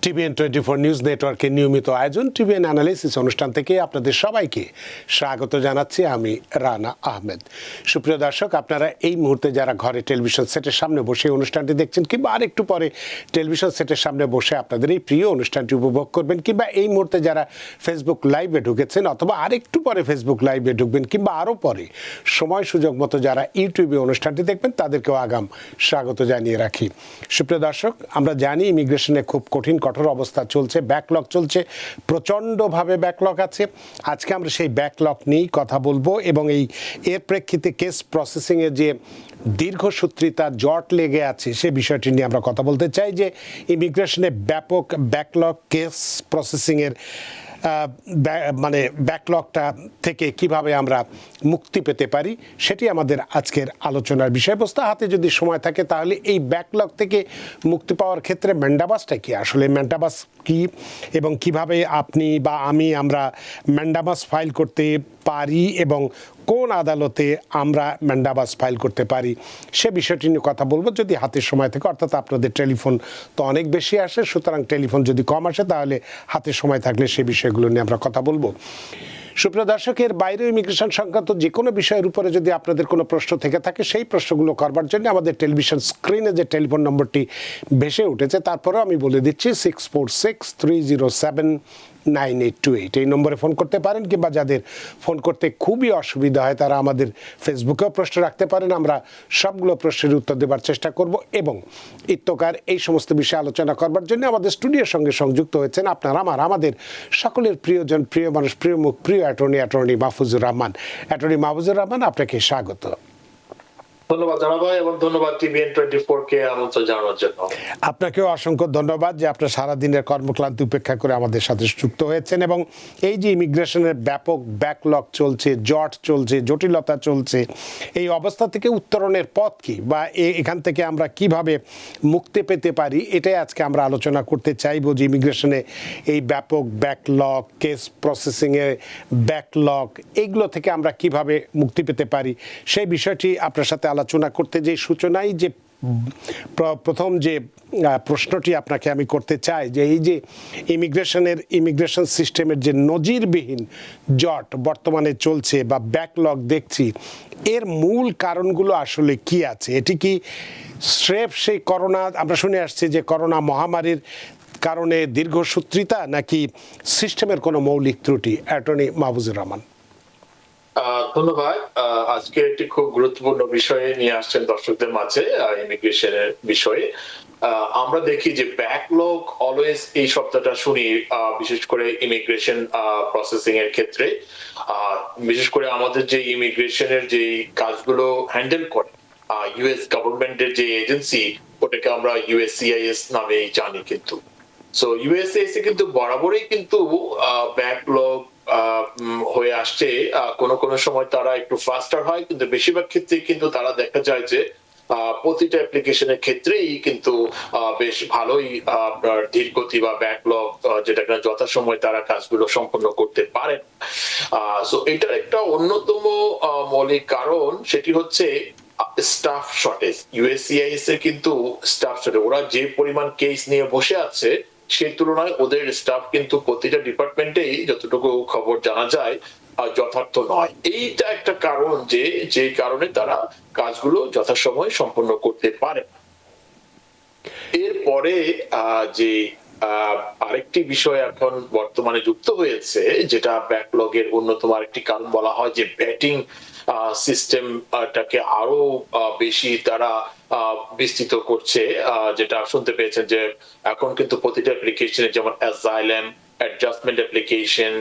TVN24 news নেটওয়ার্কের নিয়মিত আয়োজন টিভিএন অ্যানালিসিস অনুষ্ঠান থেকে আপনাদের সবাইকে স্বাগত জানাচ্ছি আমি রানা আহমেদ। সুপ্রিয় দর্শক, আপনারা এই মুহূর্তে যারা ঘরে টেলিভিশন সেটের সামনে বসে অনুষ্ঠানটি দেখছেন কিংবা আরেকটু পরে টেলিভিশন সেটের সামনে বসে আপনাদের এই প্রিয় অনুষ্ঠানটি উপভোগ করবেন, কিংবা এই মুহূর্তে যারা ফেসবুক লাইভে ঢুকেছেন অথবা আরেকটু পরে ফেসবুক লাইভে ঢুকবেন, কিংবা আরও পরে সময় সুযোগ মতো যারা ইউটিউবে অনুষ্ঠানটি দেখবেন তাদেরকেও আগাম স্বাগত জানিয়ে রাখি। সুপ্রিয় দর্শক, আমরা জানি ইমিগ্রেশনে খুব কঠিন কঠোর অবস্থা চলছে, ব্যাকলগ চলছে, প্রচণ্ডভাবে ব্যাকলগ আছে। আজকে আমরা সেই ব্যাকলগ নিয়েই কথা বলবো এবং এর প্রেক্ষিতে কেস প্রসেসিংয়ে যে দীর্ঘসূত্রিতা জট লেগে আছে সে বিষয়টি নিয়ে আমরা কথা বলতে চাই, যে ইমিগ্রেশনে ব্যাপক ব্যাকলগ কেস প্রসেসিংয়ের মানে ব্যাকলগটা থেকে কিভাবে আমরা মুক্তি পেতে পারি সেটি আমাদের আজকের আলোচনার বিষয়বস্তু। হাতে যদি সময় থাকে তাহলে এই ব্যাকলগ থেকে মুক্তি পাওয়ার ক্ষেত্রে ম্যান্ডামাসটা কি, আসলে ম্যান্ডামাস কি এবং কিভাবে আপনি বা আমরা ম্যান্ডামাস ফাইল করতে পারি এবং কোন আদালতে আমরা ম্যান্ডামাস ফাইল করতে পারি সে বিষয়টি নিয়ে কথা বলবো যদি হাতের সময় থেকে, অর্থাৎ আপনাদের টেলিফোন তো অনেক বেশি আসে, সুতরাং টেলিফোন যদি কম আসে তাহলে হাতের সময় থাকলে সে বিষয়গুলো নিয়ে আমরা কথা বলবো। সুপ্রিয় দর্শকের বাইরে ইমিগ্রেশন সংক্রান্ত যে কোনো বিষয়ের উপরে যদি আপনাদের কোনো প্রশ্ন থেকে থাকে সেই প্রশ্নগুলো করবার জন্য আমাদের টেলিভিশন স্ক্রিনে যে টেলিফোন নম্বরটি ভেসে উঠেছে তারপরেও আমি বলে দিচ্ছি 6463079828 এই নম্বরে ফোন করতে পারেন, কিংবা যাদের ফোন করতে খুবই অসুবিধা হয় তারা আমাদের ফেসবুকেও প্রশ্ন রাখতে পারেন। আমরা সবগুলো প্রশ্নের উত্তর দেওয়ার চেষ্টা করব এবং ইত্যকার এই সমস্ত বিষয়ে আলোচনা করবার জন্য আমাদের স্টুডিওর সঙ্গে সংযুক্ত হয়েছেন আমাদের সকলের প্রিয়জন, প্রিয় মানুষ, প্রিয় মুখ, প্রিয় অ্যাটর্নি মাহফুজুর রহমান। অ্যাটর্নি মাহফুজুর রহমান, আপনাকে স্বাগত। ধন্যবাদ জানাবো এবং ধন্যবাদ TVN24 কে আমন্ত্রণ জানানোর জন্য। আপনাকেও অসংখ্য ধন্যবাদ যে আপনার সারাদিনের কর্মক্লান্তি উপেক্ষা করে আমাদের সাথে যুক্ত হয়েছেন। এবং এই যে ইমিগ্রেশনের ব্যাপক ব্যাকলগ চলছে, জট চলছে, জটিলতা চলছে, এই অবস্থা থেকে উত্তরণের পথ কি বা এখান থেকে আমরা কিভাবে মুক্তি পেতে পারি এটাই আজকে আমরা আলোচনা করতে চাইব। যে ইমিগ্রেশনে এই ব্যাপক ব্যাকলগ, কেস প্রসেসিংয়ে ব্যাকলগ, এইগুলো থেকে আমরা কিভাবে মুক্তি পেতে পারি সেই বিষয়টি আপনার সাথে আলোচনা করতে যে সূচনায় যে প্রথম যে প্রশ্নটি আপনাকে আমি করতে চাই, যে এই যে ইমিগ্রেশন সিস্টেমের যে নজিরবিহীন জট বর্তমানে চলছে বা ব্যাকলগ দেখছি, এর মূল কারণগুলো আসলে কি আছে? এটি কি স্রেফ সেই করোনা, আমরা শুনে আসছি যে করোনা মহামারীর কারণে দীর্ঘসূত্রিতা, নাকি সিস্টেমের কোনো মৌলিক ত্রুটি? অ্যাটর্নি মাহফুজুর রহমান। ধন্যবাদ। আজকে একটি খুব গুরুত্বপূর্ণ বিষয়ে নিয়ে আসছেন দর্শকদের মাঝে, ইমিগ্রেশনের বিষয়ে। আমরা দেখি যে ব্যাকলগ অলওয়েজ এই শব্দটা শুনি, বিশেষ করে ইমিগ্রেশন প্রসেসিং এর ক্ষেত্রে। বিশেষ করে আমাদের যে ইমিগ্রেশনের যে কাজগুলো হ্যান্ডেল করে ইউএস গভর্নমেন্টের যে এজেন্সি, ওটাকে আমরা USCIS নামে জানি। কিন্তু সো USCIS কিন্তু বরাবরই কিন্তু ব্যাকলগ হয়ে আসছে। কোন সময় তারা একটু ফাস্টার হয়, কিন্তু বেশিরভাগ ক্ষেত্রে কিন্তু তারা দেখা যায় যে প্রতিটা অ্যাপ্লিকেশনের ক্ষেত্রেই কিন্তু বেশ ভালোই আপনার ধীরগতি বা ব্যাকলগ, যেটা কিনা যথাসময়ে তারা কাজগুলো সম্পন্ন করতে পারে। সো এটার একটা অন্যতম মৌলিক কারণ সেটি হচ্ছে স্টাফ শর্টেজ। USCIS এর কিন্তু স্টাফ শর্টেজ, ওরা যে পরিমাণ কেস নিয়ে বসে আছে সেই তুলনায় ওদের স্টাফ কিন্তু প্রতিটা ডিপার্টমেন্টেই যতটুকু খবর জানা যায় যথার্থ নয়। এইটা একটা কারণ যে কারণে তারা কাজগুলো যথাসময়ে সম্পন্ন করতে পারে। এরপরে যে আরেকটি বিষয় এখন বর্তমানে যুক্ত হয়েছে, যেটা ব্যাকলগের অন্যতম আরেকটি কারণ বলা হয়, যে ব্যাটিং সিস্টেমটাকে আরো বেশি তারা বিস্তৃত করছে। যেটা শুনতে পেয়েছেন যে এখন কিন্তু প্রতিটা অ্যাপ্লিকেশনে, যেমন অ্যাসাইলাম, অ্যাডজাস্টমেন্ট অ্যাপ্লিকেশন,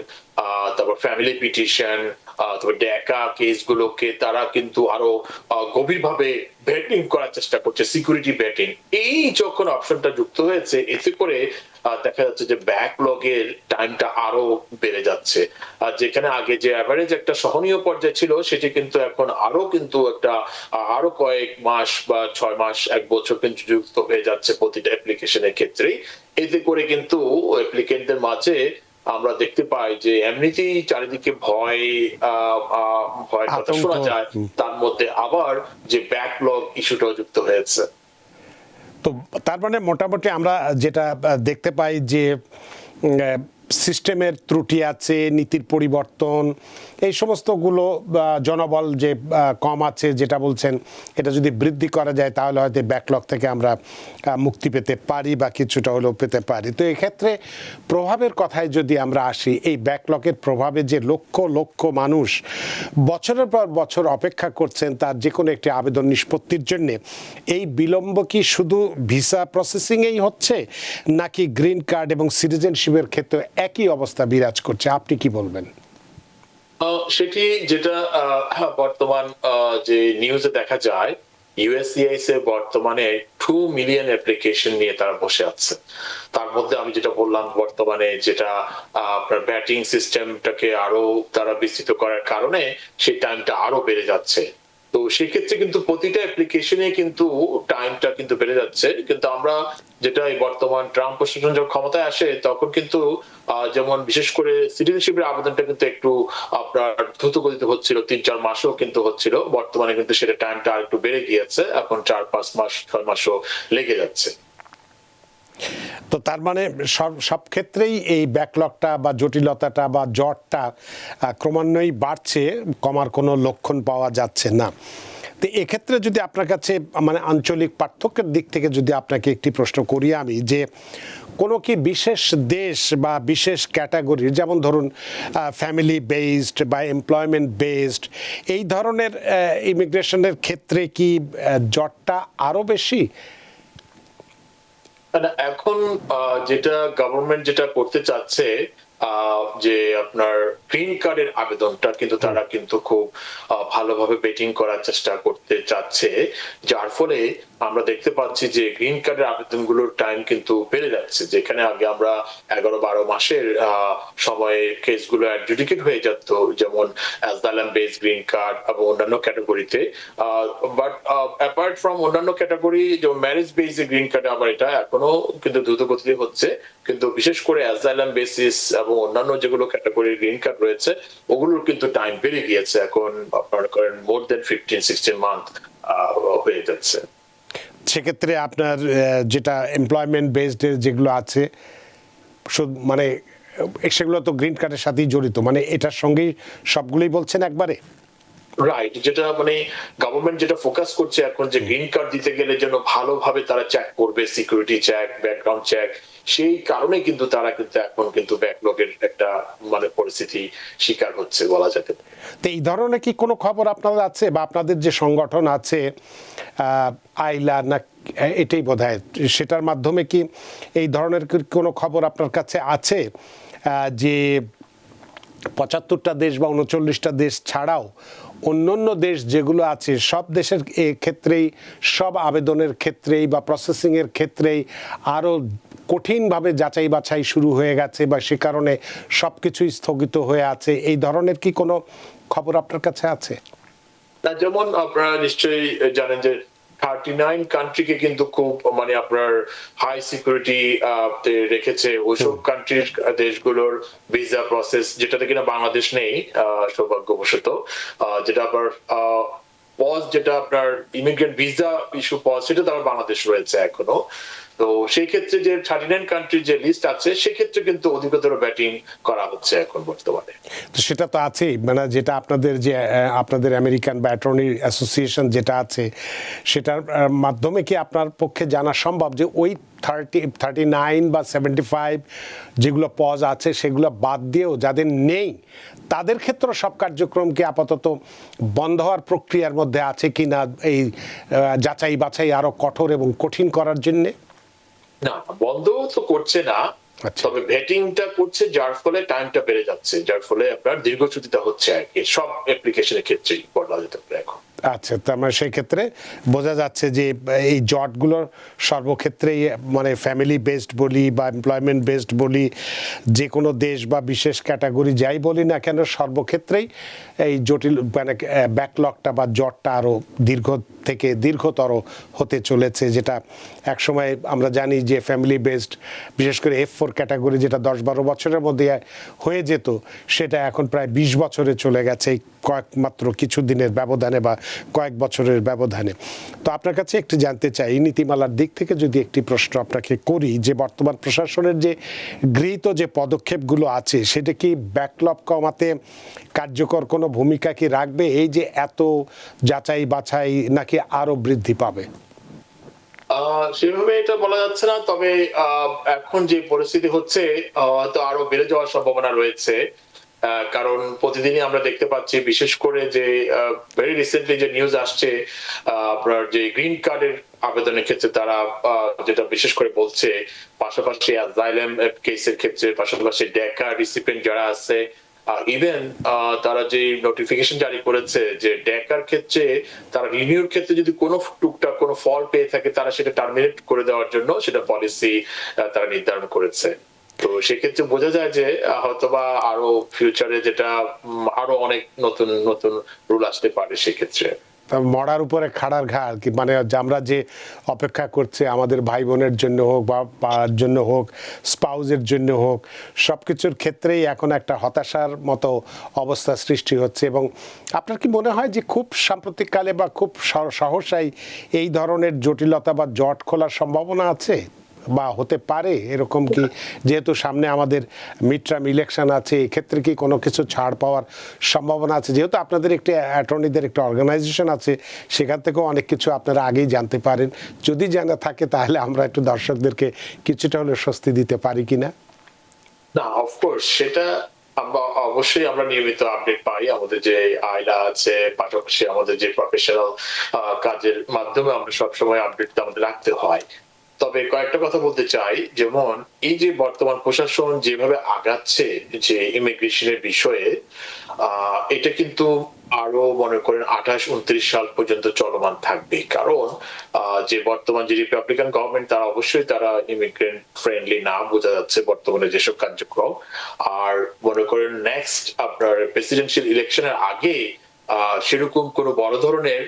তারপর ফ্যামিলি পিটিশন, তারপর ডেকা কেসগুলোকে তারা কিন্তু আরো গভীরভাবে ভেটিং করার চেষ্টা করছে, সিকিউরিটি ভেটিং। এই যখন অপশনটা যুক্ত হয়েছে, এতে করে দেখা যাচ্ছে যে ব্যাকলগের টাইমটা আরো বেড়ে যাচ্ছে। আর যেখানে আগে যে অ্যাভারেজ একটা সহনীয় পর্যায়ে ছিল, সেটি কিন্তু এখন আরো কয়েক মাস বা 6 মাস, 1 বছর কিন্তু যুক্ত হয়ে যাচ্ছে প্রতিটা অ্যাপ্লিকেশনের ক্ষেত্রেই। এতে করে কিন্তু অ্যাপ্লিকেন্টদের মাঝে আমরা দেখতে পাই যে এমনিতেই চারিদিকে ভয় কথা শোনা যায়, তার মধ্যে আবার যে ব্যাকলগ ইস্যুটাও যুক্ত হয়েছে। তো তার মানে মোটামুটি আমরা যেটা দেখতে পাই যে সিস্টেমের ত্রুটি আছে, নীতির পরিবর্তন, এই সমস্তগুলো জনবল যে কম আছে যেটা বলছেন, এটা যদি বৃদ্ধি করা যায় তাহলে হয়তো ব্যাকলগ থেকে আমরা মুক্তি পেতে পারি বা কিছুটা হলেও পেতে পারি। তো এক্ষেত্রে প্রভাবের কথায় যদি আমরা আসি, এই ব্যাকলগের প্রভাবে যে লক্ষ লক্ষ মানুষ বছরের পর বছর অপেক্ষা করছেন তার যে কোনো একটি আবেদন নিষ্পত্তির জন্যে, এই বিলম্ব কি শুধু ভিসা প্রসেসিংয়েই হচ্ছে নাকি গ্রিন কার্ড এবং সিটিজেনশিপের ক্ষেত্রে একই অবস্থা বিরাজ করছে? আপনি কি বলবেন? সেটি যেটা বর্তমান যে নিউজে দেখা যায়, ইউএসসিআইএস এ বর্তমানে 2 মিলিয়ন অ্যাপ্লিকেশন নিয়ে তারা বসে আছে। তার মধ্যে আমি যেটা বললাম, বর্তমানে যেটা আপনার ব্যাটিং সিস্টেমটাকে আরো তারা বিস্তৃত করার কারণে সেই টাইমটা আরো বেড়ে যাচ্ছে। তো সেক্ষেত্রে কিন্তু প্রতিটা অ্যাপ্লিকেশনে কিন্তু টাইমটা কিন্তু বেড়ে যাচ্ছে। কিন্তু আমরা যেটা এই বর্তমান ট্রাম্প প্রশাসন যখন ক্ষমতায় আসে তখন কিন্তু যেমন বিশেষ করে সিটিজেনশিপের আবেদনটা কিন্তু একটু আপনার দ্রুত গতিতে হচ্ছিল, 3-4 মাসও কিন্তু হচ্ছিল। বর্তমানে কিন্তু সেটা টাইমটা আর একটু বেড়ে গিয়েছে, এখন 4-5 মাস 6 মাসও লেগে যাচ্ছে। তো তার মানে সব ক্ষেত্রেই এই ব্যাকলগটা বা জটিলতাটা বা জটটা ক্রমান্বয়েই বাড়ছে, কমার কোনো লক্ষণ পাওয়া যাচ্ছে না। তো এক্ষেত্রে যদি আপনার কাছে মানে আঞ্চলিক পার্থক্যের দিক থেকে যদি আপনাকে একটি প্রশ্ন করি আমি, যে কোনো কি বিশেষ দেশ বা বিশেষ ক্যাটাগরির, যেমন ধরুন ফ্যামিলি বেসড বা এমপ্লয়মেন্ট বেসড, এই ধরনের ইমিগ্রেশনের ক্ষেত্রে কি জটটা আরও বেশি? এখন যেটা গভর্নমেন্ট যেটা করতে চাচ্ছে, যে আপনার গ্রিন কার্ডের আবেদনটা কিন্তু তারা কিন্তু খুব ভালোভাবে বেটিং করার চেষ্টা করতে চাচ্ছে, যার ফলে আমরা দেখতে পাচ্ছি যে গ্রিন কার্ডের আবেদনগুলোর টাইম কিন্তু বেড়ে যাচ্ছে। যেখানে আগে আমরা 11-12 মাসের সময়ে কেসগুলো অ্যাডজুডিকেট হয়ে যেত, যেমন অ্যাসাইলাম বেসড গ্রিন কার্ড এবং অন্যান্য ক্যাটাগরিতে। বাট অ্যাপার্ট ফ্রম অন্যান্য ক্যাটাগরি, যেমন ম্যারেজ বেসড গ্রিন কার্ড, আবার এটা এখনো কিন্তু দ্রুত গতিতে হচ্ছে। কিন্তু বিশেষ করে অ্যাসাইলাম বেসিস এবং অন্যান্য যেগুলো ক্যাটাগরির গ্রিন কার্ড রয়েছে ওগুলোর কিন্তু টাইম বেড়ে গিয়েছে, এখন আপনার করেন মোর দেন 15-16 মান্থ হয়ে যাচ্ছে। সেক্ষেত্রে আপনার যেটা এমপ্লয়মেন্ট বেসড যেগুলো আছে মানে সেগুলো তো গ্রিন কার্ডের সাথেই জড়িত, মানে এটার সঙ্গেই সবগুলোই বলছেন একবারে? রাইট, যেটা মানে গভর্নমেন্ট যেটা ফোকাস করছে এখন, যে গ্রিন কার্ড দিতে গেলে যেন ভালোভাবে তারা চেক করবে, সিকিউরিটি চেক, ব্যাকগ্রাউন্ড চেক, সেই কারণে কিন্তু তারা কিন্তু এখন কিন্তু ব্যাকলগের একটা মানে পরিস্থিতি শিকার হচ্ছে বলা যেতে পারে। তো এই ধরনের কি কোনো খবর আপনাদের আছে বা আপনাদের যে সংগঠন আছে আইলা না এটাই বোধহয়, সেটার মাধ্যমে কি এই ধরনের কোনো খবর আপনার কাছে আছে যে 75টা দেশ বা 39টা দেশ ছাড়াও অন্যান্য দেশ যেগুলো আছে সব দেশের ক্ষেত্রেই, সব আবেদনের ক্ষেত্রেই বা প্রসেসিংয়ের ক্ষেত্রেই আরও কঠিনভাবে যাচাই বাছাই শুরু হয়ে গেছে বা সে কারণে সব কিছুই স্থগিত হয়ে আছে, এই ধরনের কি কোনো খবর আপনার কাছে আছে? না, যেমন আপনারা নিশ্চয়ই জানেন যে 39 কান্ট্রিকে কিন্তু খুব মানে আপনার হাই সিকিউরিটি রেখেছে। ওইসব কান্ট্রির দেশগুলোর ভিসা প্রসেস, যেটাতে কিনা বাংলাদেশ নেই সৌভাগ্যবশত, যেটা আবার পজ, যেটা আপনার ইমিগ্রেন্ট ভিসা ইস্যু পজ, সেটা তো আবার বাংলাদেশ রয়েছে এখনো। তো সেই ক্ষেত্রে যে 39 কান্ট্রির যে লিস্ট আছে সেক্ষেত্রে কিন্তু অধিকতর ব্যাটিং করা হচ্ছে এখন বর্তমানে। তো সেটা তো আছেই, মানে যেটা আপনাদের যে আপনাদের আমেরিকান বা অ্যাটর্নি অ্যাসোসিয়েশন যেটা আছে সেটার মাধ্যমে কি আপনার পক্ষে জানা সম্ভব যে ওই 39 বা 75 যেগুলো পজ আছে সেগুলো বাদ দিয়েও যাদের নেই তাদের ক্ষেত্রে সব কার্যক্রম কি আপাতত বন্ধ হওয়ার প্রক্রিয়ার মধ্যে আছে কি না, এই যাচাই বাছাই আরো কঠোর এবং কঠিন করার জন্যে? না, বন্ধ তো করছে না, তবে ভেটিংটা করছে, যার ফলে টাইমটা বেড়ে যাচ্ছে, যার ফলে আপনার দীর্ঘচ্যুতিটা হচ্ছে আর কি, সব অ্যাপ্লিকেশনের ক্ষেত্রেই বলা যেতে পারে এখন। আচ্ছা, তার মানে সেই ক্ষেত্রে বোঝা যাচ্ছে যে এই জটগুলোর সর্বক্ষেত্রেই, মানে ফ্যামিলি বেসড বলি বা এমপ্লয়মেন্ট বেসড বলি, যে কোনো দেশ বা বিশেষ ক্যাটাগরি যাই বলি না কেন, সর্বক্ষেত্রেই এই জটিল মানে ব্যাকলগটা বা জটটা আরও দীর্ঘতর হতে চলেছে, যেটা একসময় আমরা জানি যে ফ্যামিলি বেসড বিশেষ করে F4 ক্যাটাগরি যেটা 10-12 বছরের মধ্যে হয়ে যেত, সেটা এখন প্রায় 20 বছরে চলে গেছে এই মাত্র কিছু দিনের ব্যবধানে বা কয়েক বছরের ব্যবধানে। তো আপনার কাছে একটু জানতে চাই, নীতিমালার দিক থেকে যদি একটি প্রশ্ন আপনাকে করি, যে বর্তমান প্রশাসনের যে গৃহীত যে পদক্ষেপগুলো আছে সেটা কি ব্যাকলগ কমাতে কার্যকর কোনো ভূমিকা কি রাখবে? এই যে এত যাচাই বাছাই নাকি আরো বৃদ্ধি পাবে? সেভাবে এটা বলা যাচ্ছে না, তবে এখন যে পরিস্থিতি হচ্ছে হয়তো আরো বেড়ে যাওয়ার সম্ভাবনা রয়েছে। কারণ প্রতিদিনই আমরা দেখতে পাচ্ছি, বিশেষ করে যে ভেরি রিসেন্টলি যে নিউজ আসছে, আপনার যে গ্রিন কার্ডের আবেদনের ক্ষেত্রে তারা যেটা বিশেষ করে বলছে, পাশাপাশি অ্যাজাইলাম কেসের ক্ষেত্রে, পাশাপাশি ডেকা রিসিপিয়েন্ট যারা আছে, ইভেন তারা যে নোটিফিকেশন জারি করেছে যে ডেকার ক্ষেত্রে তারা রিনিউর ক্ষেত্রে যদি কোনো টুকটাক কোনো ফল পেয়ে থাকে, তারা সেটা টার্মিনেট করে দেওয়ার জন্য সেটা পলিসি তারা নির্ধারণ করেছে। তো সেক্ষেত্রে বোঝা যায় যে হয়তোবা আরো ফিউচারে যেটা আরো অনেক নতুন নতুন রুল আসতে পারে সেক্ষেত্রে। মরার উপরে খাড়ার ঘা আর কি, মানে আমরা যে অপেক্ষা করছে আমাদের ভাই বোনের জন্য হোক বা জন্য হোক, স্পাউজের জন্য হোক, সব কিছুর ক্ষেত্রেই এখন একটা হতাশার মতো অবস্থা সৃষ্টি হচ্ছে। এবং আপনার কি মনে হয় যে খুব সাম্প্রতিককালে বা খুব সহসাই এই ধরনের জটিলতা বা জট খোলার সম্ভাবনা আছে বা হতে পারে? এরকম কি, যেহেতু সামনে আমাদের মিড টার্ম ইলেকশন আছে, এক্ষেত্রে কি কোনো কিছু ছাড় পাওয়ার সম্ভাবনা আছে? যেহেতু আপনাদের একটি অ্যাটর্নিদের একটা অর্গানাইজেশন আছে, সেখান থেকেও অনেক কিছু আপনারা আগেই জানতে পারেন। যদি জানা থাকে তাহলে আমরা একটু দর্শকদেরকে কিছুটা হলে স্বস্তি দিতে পারি কিনা? না, অফকোর্স সেটা আমরা অবশ্যই আমরা নিয়মিত আপডেট পাই। আমাদের যে আয়লা আছে, পাশাপাশি আমাদের যে প্রফেশনাল কাজের মাধ্যমে আমরা সবসময় আপডেট আমাদের রাখতে হয়। তবে কয়েকটা কথা বলতে চাই, যেমন এই যে বর্তমান প্রশাসন যেভাবে আগাচ্ছে যে ইমিগ্রেশনের বিষয়ে, এটা কিন্তু আরো মনে করেন 28-29 সাল পর্যন্ত চলমান থাকবে। কারণ যে বর্তমান যে রিপাবলিকান গভর্নমেন্ট, তারা অবশ্যই তারা ইমিগ্রেন্ট ফ্রেন্ডলি না, বোঝা যাচ্ছে বর্তমানে যেসব কার্যক্রম। আর মনে করেন নেক্সট আপনার প্রেসিডেন্সিয়াল ইলেকশনের আগে সেরকম কোনো বড় ধরনের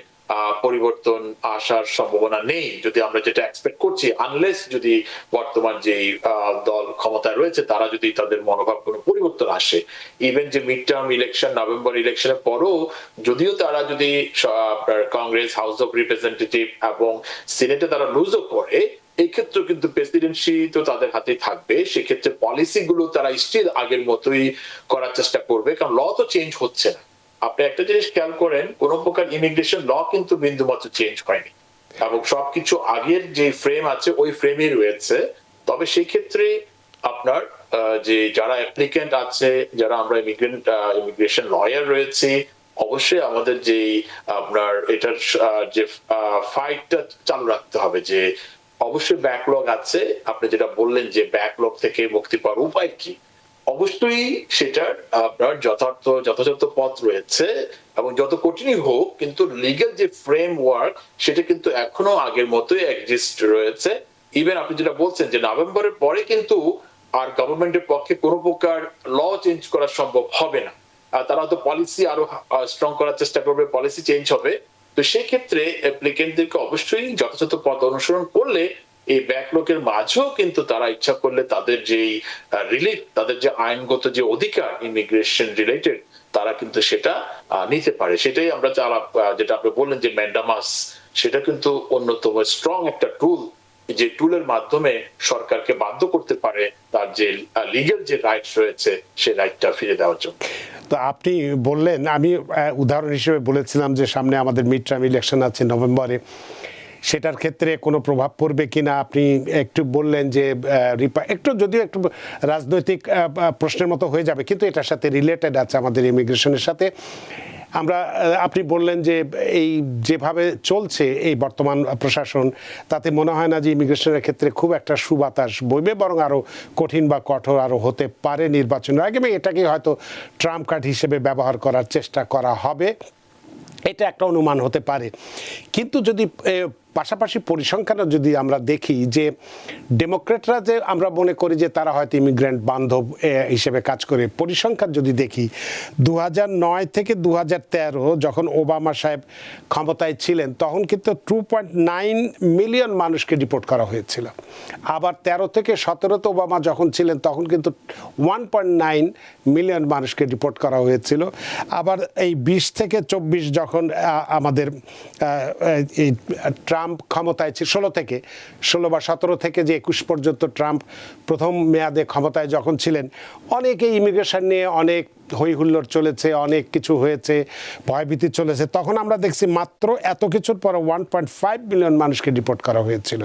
পরিবর্তন আসার সম্ভাবনা নেই, যদি আমরা যেটা এক্সপেক্ট করছি, আনলেস যদি বর্তমান যে দল ক্ষমতায় রয়েছে তারা যদি তাদের মনোভাব কোনো পরিবর্তন আসে। ইভেন যে মিড টার্ম ইলেকশন, নভেম্বর ইলেকশনের পরও যদিও তারা যদি আপনার কংগ্রেস হাউস অফ রিপ্রেজেন্টেটিভ এবং সিনেটে তারা লুজও করে, এই ক্ষেত্রে কিন্তু প্রেসিডেন্সি তো তাদের হাতে থাকবে। সেক্ষেত্রে পলিসি গুলো তারা স্টিল আগের মতোই করার চেষ্টা করবে, কারণ ল তো চেঞ্জ হচ্ছে না। আপনি একটা জিনিস খেয়াল করেন, কোন প্রকার ইমিগ্রেশন ল কিন্তু বিন্দুমাত্র চেঞ্জ হয়নি এবং সবকিছু আগের যে ফ্রেম আছে ওই ফ্রেমই রয়েছে। তবে সেই ক্ষেত্রে আপনার যে যারা অ্যাপ্লিকেন্ট আছে, যারা আমরা ইমিগ্রেশন লয়ার রয়েছে, অবশ্যই আমাদের যে আপনার এটার যে ফাইটটা চালু রাখতে হবে, যে অবশ্যই ব্যাকলগ আছে। আপনি যেটা বললেন যে ব্যাকলগ থেকে মুক্তি পাওয়ার উপায় কি, অবশ্যই সেটার আপনার যথাযথ পথ রয়েছে এবং যত কঠিনই হোক, কিন্তু লিগ্যাল যে ফ্রেমওয়ার্ক সেটা কিন্তু এখনো আগের মতোই এক্সিস্ট রয়েছে। ইভেন আপনি যেটা বলছেন যে নভেম্বরের পরে কিন্তু আর গভর্নমেন্টের পক্ষে কোনো প্রকার ল চেঞ্জ করা সম্ভব হবে না। তারা হয়তো পলিসি আরো স্ট্রং করার চেষ্টা করবে, পলিসি চেঞ্জ হবে। তো সেই ক্ষেত্রে অ্যাপ্লিকেন্টদেরকে অবশ্যই যথাযথ পথ অনুসরণ করলে এই ব্যাকলগের মাঝেও কিন্তু তারা ইচ্ছা করলে তাদের যে রিলিফ, তাদের যে আইনগত যে অধিকার ইমিগ্রেশন রিলেটেড, তারা কিন্তু সেটা নিতে পারে। সেটাই আমরা যেটা আপনি বললেন যে ম্যান্ডামাস, সেটা কিন্তু অন্যতম স্ট্রং একটা টুল, যে টুলের মাধ্যমে সরকারকে বাধ্য করতে পারে তার যে লিগ্যাল যে রাইটস রয়েছে সেই রাইটটা ফিরে দেওয়ার জন্য। তো আপনি বললেন, আমি উদাহরণ হিসেবে বলেছিলাম যে সামনে আমাদের মিড টার্ম ইলেকশন আছে নভেম্বরে, সেটার ক্ষেত্রে কোনো প্রভাব পড়বে কিনা আপনি একটু বললেন যে একটু যদিও একটু রাজনৈতিক প্রশ্নের মতো হয়ে যাবে, কিন্তু এটার সাথে রিলেটেড আছে আমাদের ইমিগ্রেশনের সাথে। আপনি বললেন যে এই যেভাবে চলছে এই বর্তমান প্রশাসন, তাতে মনে হয় না যে ইমিগ্রেশনের ক্ষেত্রে খুব একটা সুবাতাস বইবে, বরং আরও কঠিন বা কঠোর আরও হতে পারে নির্বাচনের আগে। এটাকে হয়তো ট্রাম্প কার্ড হিসেবে ব্যবহার করার চেষ্টা করা হবে, এটা একটা অনুমান হতে পারে। কিন্তু যদি পাশাপাশি পরিসংখ্যানও যদি আমরা দেখি যে ডেমোক্রেটরা যে আমরা মনে করি যে তারা হয়তো ইমিগ্রেন্ট বান্ধব হিসেবে কাজ করে, পরিসংখ্যান যদি দেখি 2009 থেকে 2013 যখন ওবামা সাহেব ক্ষমতায় ছিলেন তখন কিন্তু 2.9 মিলিয়ন মানুষকে ডিপোর্ট করা হয়েছিল। আবার 13 থেকে 17 ওবামা যখন ছিলেন তখন কিন্তু 1.9 মিলিয়ন মানুষকে ডিপোর্ট করা হয়েছিল। আবার এই 20 থেকে 24 যখন আমাদের এই ট্রাম্প ক্ষমতায় ছিল 16 বা 17 থেকে যে 21 পর্যন্ত ট্রাম্প প্রথম মেয়াদে ক্ষমতায় যখন ছিলেন, অনেকে ইমিগ্রেশন নিয়ে অনেক হই হুল্লোড় চলেছে, অনেক কিছু হয়েছে, ভয়ভীতি চলেছে। তখন আমরা দেখছি মাত্র এত কিছুর পরে 1.5 মিলিয়ন মানুষকে ডিপোর্ট করা হয়েছিল।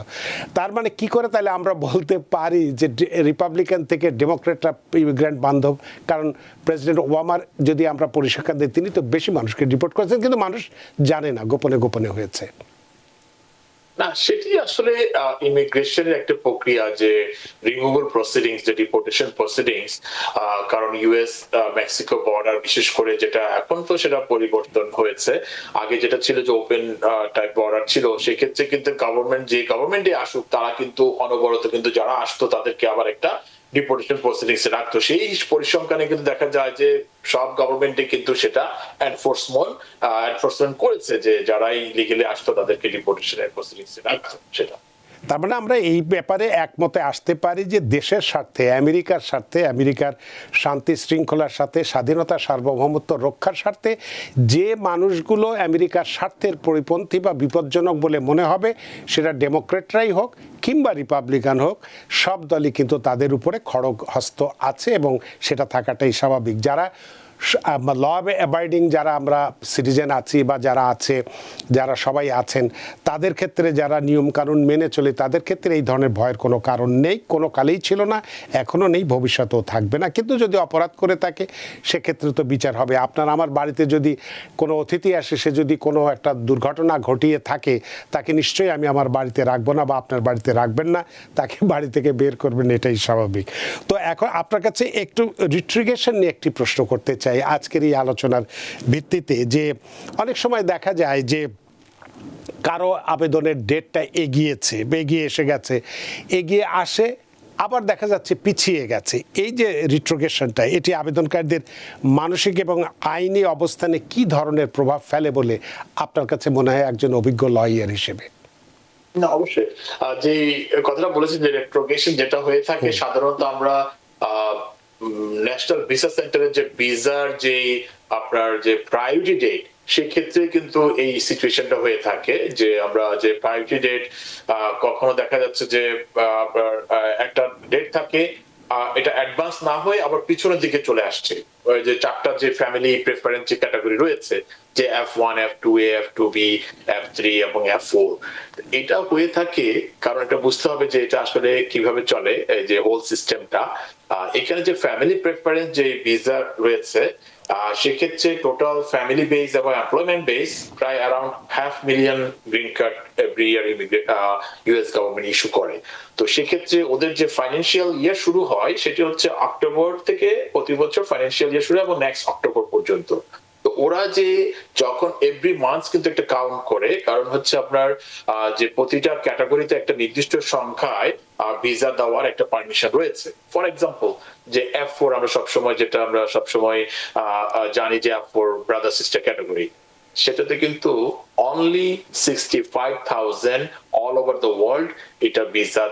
তার মানে কি করে তাহলে আমরা বলতে পারি যে রিপাবলিকান থেকে ডেমোক্রেটরা ইমিগ্রেন্ট বান্ধব? কারণ প্রেসিডেন্ট ওবামার যদি আমরা পরিসংখ্যান দিই, তিনি তো বেশি মানুষকে ডিপোর্ট করেছেন, কিন্তু মানুষ জানে না, গোপনে গোপনে হয়েছে। না, সেটি আসলে ইমিগ্রেশনের একটা প্রক্রিয়া, যে রিমুভাল প্রসিডিংস, যে ডিপোর্টেশন প্রসিডিংস। কারণ ইউএস মেক্সিকো বর্ডার বিশেষ করে, যেটা এখন তো সেটা পরিবর্তন হয়েছে, আগে যেটা ছিল যে ওপেন টাইপ বর্ডার ছিল, সেক্ষেত্রে কিন্তু যে গভর্নমেন্টে আসুক তারা কিন্তু অনবরত কিন্তু যারা আসতো তাদেরকে আবার একটা ডিপোর্টেশন প্রসিডিংস রাখতো। সেই পরিসংখ্যানে কিন্তু দেখা যায় যে সব গভর্নমেন্টে কিন্তু সেটা এনফোর্সমেন্ট করেছে, যে যারা ইলিগালি আসতো তাদেরকে ডিপোর্টেশনের প্রসিডিংস রাখতো সেটা। তার মানে আমরা এই ব্যাপারে একমতে আসতে পারি যে দেশের স্বার্থে, আমেরিকার স্বার্থে, আমেরিকার শান্তি শৃঙ্খলার সাথে, স্বাধীনতা সার্বভৌমত্ব রক্ষার স্বার্থে যে মানুষগুলো আমেরিকার স্বার্থের পরিপন্থী বা বিপজ্জনক বলে মনে হবে, সেটা ডেমোক্রেটরাই হোক কিংবা রিপাবলিকান হোক, সব দলই কিন্তু তাদের উপরে খড়গ হস্ত আছে এবং সেটা থাকাটাই স্বাভাবিক। যারা ল অ্যাবাইডিং যারা আমরা সিটিজেন আছি বা যারা আছে, যারা সবাই আছেন, তাদের ক্ষেত্রে যারা নিয়মকানুন মেনে চলে, তাদের ক্ষেত্রে এই ধরনের ভয়ের কোনো কারণ নেই, কোনো কালেই ছিল না, এখনও নেই, ভবিষ্যতেও থাকবে না। কিন্তু যদি অপরাধ করে থাকে সেক্ষেত্রে তো বিচার হবে। আপনার আমার বাড়িতে যদি কোনো অতিথি আসে, সে যদি কোনো একটা দুর্ঘটনা ঘটিয়ে থাকে, তাকে নিশ্চয়ই আমি আমার বাড়িতে রাখবো না বা আপনার বাড়িতে রাখবেন না, তাকে বাড়ি থেকে বের করবেন, এটাই স্বাভাবিক। তো এখন আপনার কাছে একটু রিট্রিগেশন নিয়ে একটি প্রশ্ন করতে চাই আজকের এই আলোচনার ভিত্তিতে, যে অনেক সময় দেখা যায় যে কারো আবেদনের ডেটটা এগিয়ে এসে গেছে, এগিয়ে আসে, আবার দেখা যাচ্ছে পিছিয়ে গেছে। এই যে রিট্রোগেশনটা, এটি আবেদনকারীদের মানসিক এবং আইনি অবস্থানে কি ধরনের প্রভাব ফেলে বলে আপনার কাছে মনে হয় একজন অভিজ্ঞ লয়ার হিসেবে? না, অবশ্যই যে কথাটা বলেছেন যে রিট্রোগেশন যেটা হয়ে থাকে, সাধারণত আমরা ন্যাশনাল ভিসা সেন্টারের যে ভিসার যে আপনার যে প্রায়োরিটি ডেট, সেক্ষেত্রে কিন্তু এই সিচুয়েশনটা হয়ে থাকে যে আমরা যে প্রায়োরিটি ডেট, কখনো দেখা যাচ্ছে যে আপনার একটা ডেট থাকে, এটা অ্যাডভান্স না হয়ে আবার পিছনের দিকে চলে আসছে। ওই যে চারটা যে ফ্যামিলি প্রেফারেন্স যে ক্যাটাগরি রয়েছে, যে F1, F2A, F2B, F3 এবং F4, এটা হয়ে থাকে। কারণ এটা বুঝতে হবে যে এটা আসলে কিভাবে চলে, এই যে হোল সিস্টেমটা। এখানে যে ফ্যামিলি প্রেফারেন্স যে ভিসা রয়েছে, সেক্ষেত্রে টোটাল ফ্যামিলি বেস এবং এমপ্লয়মেন্ট বেস প্রায় around 500,000 green card every year US government issue করে। তো সেক্ষেত্রে ওদের যে ফাইন্যান্সিয়াল ইয়ার শুরু হয় সেটি হচ্ছে অক্টোবর থেকে, প্রতি বছর ফাইন্যান্সিয়াল ইয়ার শুরু এবং নেক্সট অক্টোবর পর্যন্ত। তো ওরা যে যখন এভরি মান্থ কিন্তু একটা কাউন্ট করে, কারণ হচ্ছে আপনার যে প্রতিটা ক্যাটাগরিতে একটা নির্দিষ্ট সংখ্যায় ভিসা দেওয়ার একটা পারমিশন রয়েছে। ফর এক্সাম্পল, যে F4 আমরা সবসময় জানি যে F4 ব্রাদার সিস্টার ক্যাটাগরি, সেটাতে কিন্তু only 65,000 all over the world এটা ভিসা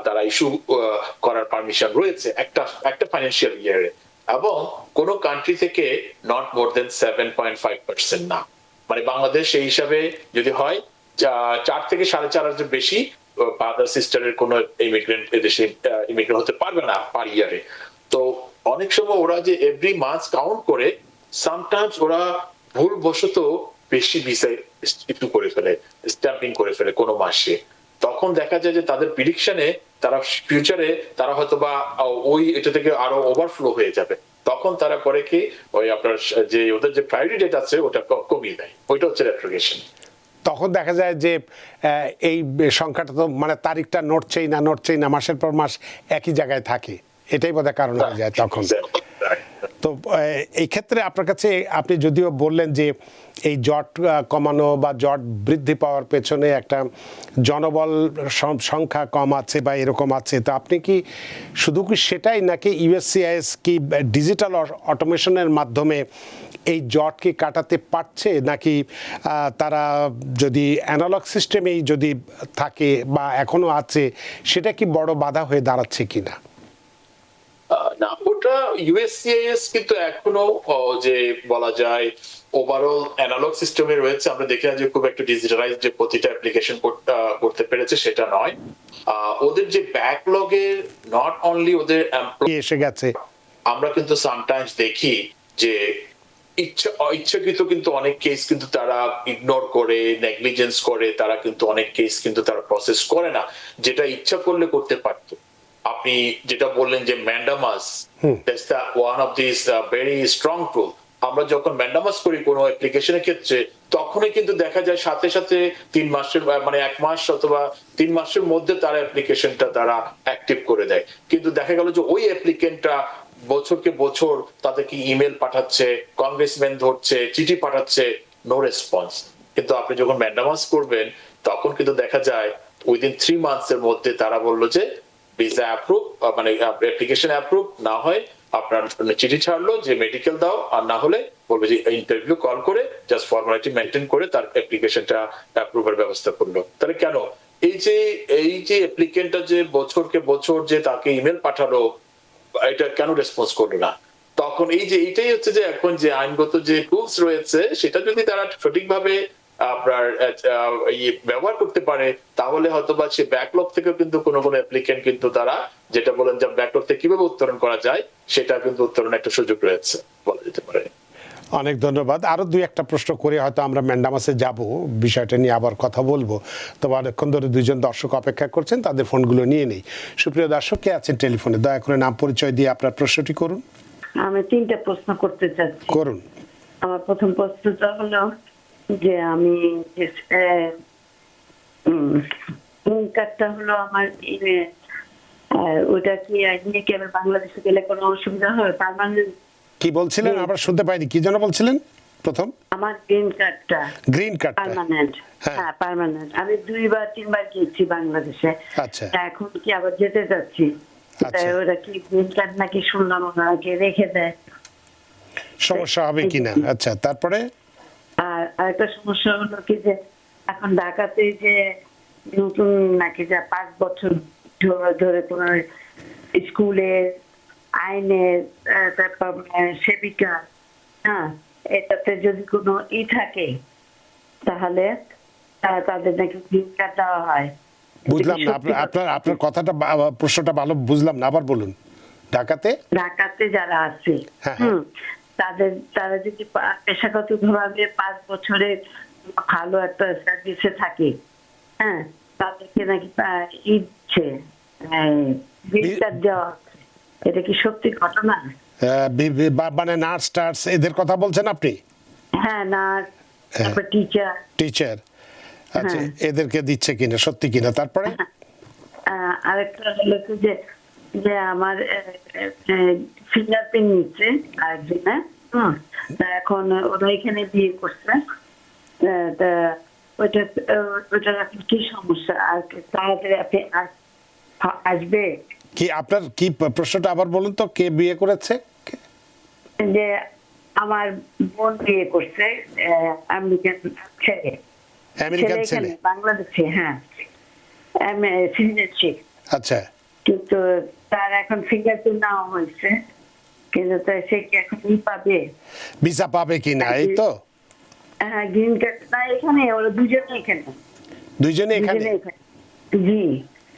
তারা ইস্যু করার পারমিশন রয়েছে একটা ফাইন্যান্সিয়াল ইয়ারে, এবং কোন কান্ট্রি থেকে নট মোর দেন 7.5% না। মানে বাংলাদেশ সেই হিসাবে যদি হয় 4 থেকে 4.5 বেশি ব্রাদার সিস্টারের কোন ইমিগ্রেন্ট এদেশে ইমিগ্রেন্ট হতে পারবে না পার ইয়ারে। তো অনেক সময় ওরা যে এভরি মান্থ কাউন্ট করে, সামটাইমস ওরা ভুলবশত বেশি ভিসা ইস্যু করে ফেলে, স্ট্যাম্পিং করে ফেলে কোনো মাসে। তখন দেখা যায় যে তাদের প্রিডিকশনে তারা ফিউচারে তারা হয়তো বা ওই এটা থেকে আরো ওভারফ্লো হয়ে যাবে, তখন তারা করে কি ওই আপনার যে ওদের যে প্রায়োরিটি ডেট আছে ওটা কমিয়ে দেয়। ওইটা হচ্ছে রেট্রোগেশন। তখন দেখা যায় যে এই সংখ্যাটা তো মানে তারিখটা নড়ছেই না, মাসের পর মাস একই জায়গায় থাকে, এটাই বোধহয় কারণ হয়ে যায় তখন। তো তো এই ক্ষেত্রে আপনার কাছে, আপনি যদিও বললেন যে এই জট কমানো বা জট বৃদ্ধি পাওয়ার পেছনে একটা জনবল সংখ্যা কম আছে বা এরকম আছে, তো আপনি কি শুধু কি সেটাই, নাকি ইউএসসিআইএস কি ডিজিটাল অটোমেশনের মাধ্যমে এই জটকে কাটাতে পারছে, নাকি তারা যদি অ্যানালগ সিস্টেমেই যদি থাকে বা এখনো আছে, সেটা কি বড় বাধা হয়ে দাঁড়াচ্ছে কিনা? না, ওটা ইউএসসিআইএস কিন্তু এখনো যে বলা যায় ওভারঅল অ্যানালগ সিস্টেমে রয়েছে। আমরা দেখি না যে খুব একটা ডিজিটালাইজ যে প্রতিটা অ্যাপ্লিকেশন করতে পেরেছে, সেটা নয়। ওদের যে ব্যাকলগে নট অনলি ওদের এসে গেছে, আমরা কিন্তু সামটাইমস দেখি যে ইচ্ছাকৃত কিন্তু অনেক কেস কিন্তু তারা ইগনোর করে, নেগলিজেন্স করে, তারা কিন্তু অনেক কেস কিন্তু তারা প্রসেস করে না, যেটা ইচ্ছা করলে করতে পারতো। আপনি যেটা বললেন যে mandamus, that's the one of this very strong tool. আমরা যখন ম্যান্ডামাস করি কোনো অ্যাপ্লিকেশনের ক্ষেত্রে, তখনই কিন্তু দেখা যায় সাথে সাথে 3 মাসের মানে 1 মাস অথবা 3 মাসের মধ্যে তারা অ্যাপ্লিকেশনটা তারা অ্যাক্টিভ করে দেয়। কিন্তু দেখা গেল যে ওই অ্যাপ্লিকেন্টটা বছরকে বছর তাদেরকে ইমেল পাঠাচ্ছে, কংগ্রেসম্যান ধরছে, চিঠি পাঠাচ্ছে, নো রেসপন্স। কিন্তু আপনি যখন ম্যান্ডামাস করবেন, তখন কিন্তু দেখা যায় উইদিন 3 মান্থস এর মধ্যে তারা বললো যে ভিসা অ্যাপ্রুভ, মানে অ্যাপ্লিকেশন অ্যাপ্রুভ, না হয় আপনার চিঠি ছাড়লো যে মেডিকেল দাও, আর না হলে বলবে যে ইন্টারভিউ কল করে জাস্ট ফর্মালিটি মেনটেন করে তার অ্যাপ্লিকেশনটা অ্যাপ্রুভের ব্যবস্থা করলো। তাহলে কেন এই যে অ্যাপ্লিকেন্টটা যে বছরকে বছর যে তাকে ইমেল পাঠালো, এটা কেন রেসপন্স করলো না? তখন এইটাই হচ্ছে যে এখন যে আইনগত যে টুলস রয়েছে, সেটা যদি তারা সঠিকভাবে আপনার ব্যবহার করতে পারে, তাহলে হয়তো বা সে ব্যাকলগ থেকে কিন্তু কোনো অ্যাপ্লিকেন্ট কিন্তু তারা যেটা বলেন যে ব্যাকলগ থেকে কিভাবে উত্তরণ করা যায়, সেটা কিন্তু উত্তরণের একটা সুযোগ রয়েছে বলা যেতে পারে। অনেক ধন্যবাদ। আরো দুই একটা প্রশ্ন করে হয়তো আমরা ম্যান্ডামাসে যাব, বিষয়টা নিয়ে আবার কথা বলবো। তবে অনেকক্ষণ ধরে দুইজন দর্শক অপেক্ষা করছেন, তাদের ফোনগুলো নিয়ে নেই। সুপ্রিয় দর্শক, কে আছেন টেলিফোনে? দয়া করে নাম পরিচয় দিয়ে আপনার প্রশ্নটি করুন। আমি 3টা প্রশ্ন করতে চাচ্ছি। করুন। আমার প্রথম প্রশ্নটা হলো যে আমি কার্ডটা হলো আমার ওটা কি নিয়ে কি আমি বাংলাদেশে গেলে কোনো অসুবিধা হবে? পার্মানেন্ট কি বলছিলেন? আবার শুনতে পাইনি, কি যেন বলছিলেন প্রথম? আমার গ্রিন কার্ডটা পার্মানেন্ট। হ্যাঁ, হ্যাঁ পার্মানেন্ট। আমি 2-3 বার গেছি বাংলাদেশে। আচ্ছা, এখন কি আবার যেতে চাচ্ছি, আচ্ছা। ওটা কি গ্রিন কার্ড নাকি শুনলাম ওনাকে রেখে দেয়, সমস্যা হবে কিনা? আচ্ছা, তারপরে? আর আরেকটা সমস্যা হলো কি যে এখন ঢাকাতে যে নতুন নাকি যা 5 বছর ধরে কোন স্কুলের আইনের, তারপর সেবিকা, হ্যাঁ, এটাতে যদি কোনো থাকে, তাহলে তাদের নাকি গ্রিন কার্ড দেওয়া হয়। বুঝলাম না আপনার কথাটা, প্রশ্নটা ভালো বুঝলাম না, আবার বলুন। ঢাকাতে যারা আছে, হ্যাঁ, তারা যদি পেশাগত ভাবে 5 বছরের ভালো একটা সার্ভিসে থাকে, হ্যাঁ, তাদেরকে নাকি ইচ্ছে ভিসা দেওয়া হচ্ছে। এটা কি সত্যি ঘটনা? মানে নার্স টার্স এদের কথা বলছেন আপনি? হ্যাঁ, নার্স, তারপর টিচার, আচ্ছা, এদেরকে দিচ্ছে কিনা, সত্যি কিনা? তারপরে আরেকটা হলো কি যে আমার ফিঙ্গারপ্রিন্ট নিচ্ছে আরেকজনে, এখন ওরা এখানে বিয়ে করছে, তা ওইটার কি সমস্যা? আর তাড়াতাড়ি আপনি আসবে? কি আপনার কি প্রশ্নটা আবার বলুন তো, কে বিয়ে করেছে? যে আমার বোন বিয়ে করছে আমেরিকান ছেলে, বাংলাদেশে, হ্যাঁ, সিটিজেনশিপ। আচ্ছা, কিন্তু তার এখন ফিঙ্গারপ্রিন্ট নেওয়া হয়েছে, কিন্তু সে কি এখন পাবে, ভিসা পাবে কিনা? এই তো, হ্যাঁ, গ্রিন কার্ড না, এখানে ওরা দুজনে এখানে। জি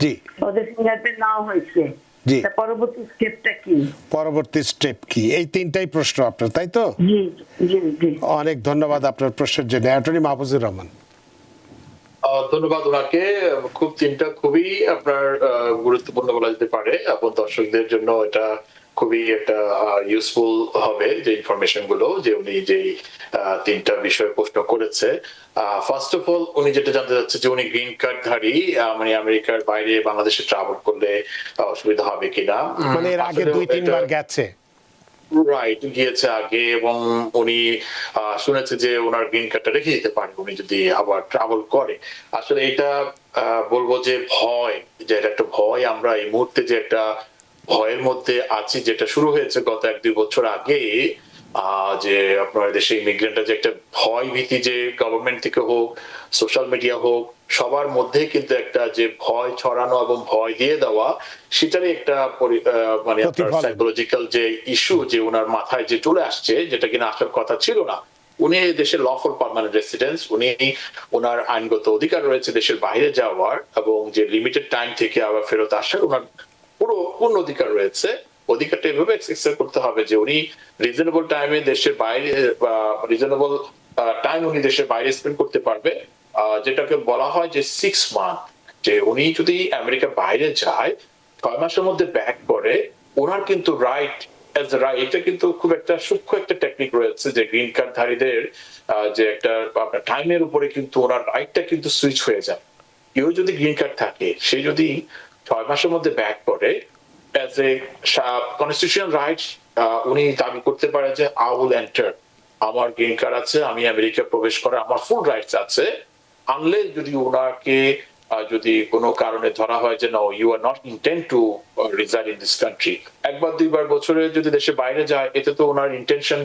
জি, ওদের ফিঙ্গারপ্রিন্ট নেওয়া হয়েছে। জি, পরবর্তী স্টেপটা কি? পরবর্তী স্টেপ কি? এই তিনটাই প্রশ্ন আপনার, তাই তো? জি জি জি। অনেক ধন্যবাদ আপনার প্রশ্নের জন্য। অ্যাটর্নি মাহফুজুর রহমান। ধন্যবাদ ওনাকে। তিনটা খুবই আপনার গুরুত্বপূর্ণ বলা যেতে পারে, এবং দর্শকদের জন্য এটা খুবই একটা ইউজফুল হবে যে ইনফরমেশন গুলো, যে উনি যে 3টা বিষয় প্রশ্ন করেছে। ফার্স্ট অফ অল, উনি যেটা জানতে চাচ্ছে যে উনি গ্রিন কার্ড ধারী, মানে আমেরিকার বাইরে বাংলাদেশে ট্রাভেল করলে অসুবিধা হবে কিনা। মানে এর আগে 2-3 বার গেছে? রাইট, গিয়েছে আগে এবং উনি শুনেছে যে ওনার গ্রিন কার্ডটা রেখে দিতে পারে উনি যদি আবার ট্রাভেল করে। আসলে এটা বলবো যে ভয়, যে এটা একটা ভয়, আমরা এই মুহূর্তে যে একটা ভয়ের মধ্যে আছি, যেটা শুরু হয়েছে গত 1-2 বছর আগে, যে আপনার দেশে ইমিগ্রেন্টরা যে একটা ভয় ভীতি, যে গভর্নমেন্ট থেকে হোক, সোশ্যাল মিডিয়া হোক, সবার মধ্যে কিন্তু একটা যে ভয় ছড়ানো এবং ভয় দিয়ে দেওয়া, সেটারই একটা মানে আপনার প্রতিফলন। সাইকোলজিক্যাল যে ইস্যু যে ওনার মাথায় যে চলে আসছে, যেটা কিনা আসার কথা ছিল না। উনি এই দেশের লফুল পার্মানেন্ট রেসিডেন্স, উনি ওনার আইনগত অধিকার রয়েছে দেশের বাইরে যাওয়ার, এবং যে লিমিটেড টাইম থেকে আবার ফেরত আসার ওনার পুরো পূর্ণ অধিকার রয়েছে। অধিকারটা এভাবে এক্সারসাইজ করতে হবে যে উনি রিজনেবল টাইমে দেশের বাইরে, বা রিজনেবল টাইম উনি দেশের বাইরে স্পেন্ড করতে পারবে, যেটাকে বলা হয় যে 6 মান্থ। যে উনি যদি আমেরিকার বাইরে যায়, 6 মাসের মধ্যে ব্যাক করে, ওনার কিন্তু রাইট, এটা কিন্তু খুব একটা সূক্ষ্ম একটা টেকনিক রয়েছে, যে গ্রিন কার্ড ধারীদের যে একটা আপনার টাইমের উপরে কিন্তু ওনার রাইটটা কিন্তু সুইচ হয়ে যায়। কেউ যদি গ্রিন কার্ড থাকে, সে যদি 6 মাসের মধ্যে ব্যাক করে, অ্যাজ এ কনস্টিটিউশনাল রাইট, উনি দাবি করতে পারে যে আই উইল এন্টার, আমার গ্রিন কার্ড আছে, আমি আমেরিকা প্রবেশ করার আমার ফুল রাইটস আছে, আনলেস যদি ওনাকে যদি কোনো কারণে ধরা হয় যে no, you are not intend to reside in this country. 1-2 বছরে যদি দেশে বাইরে যায়, এতে তো ওনার ইন্টেনশন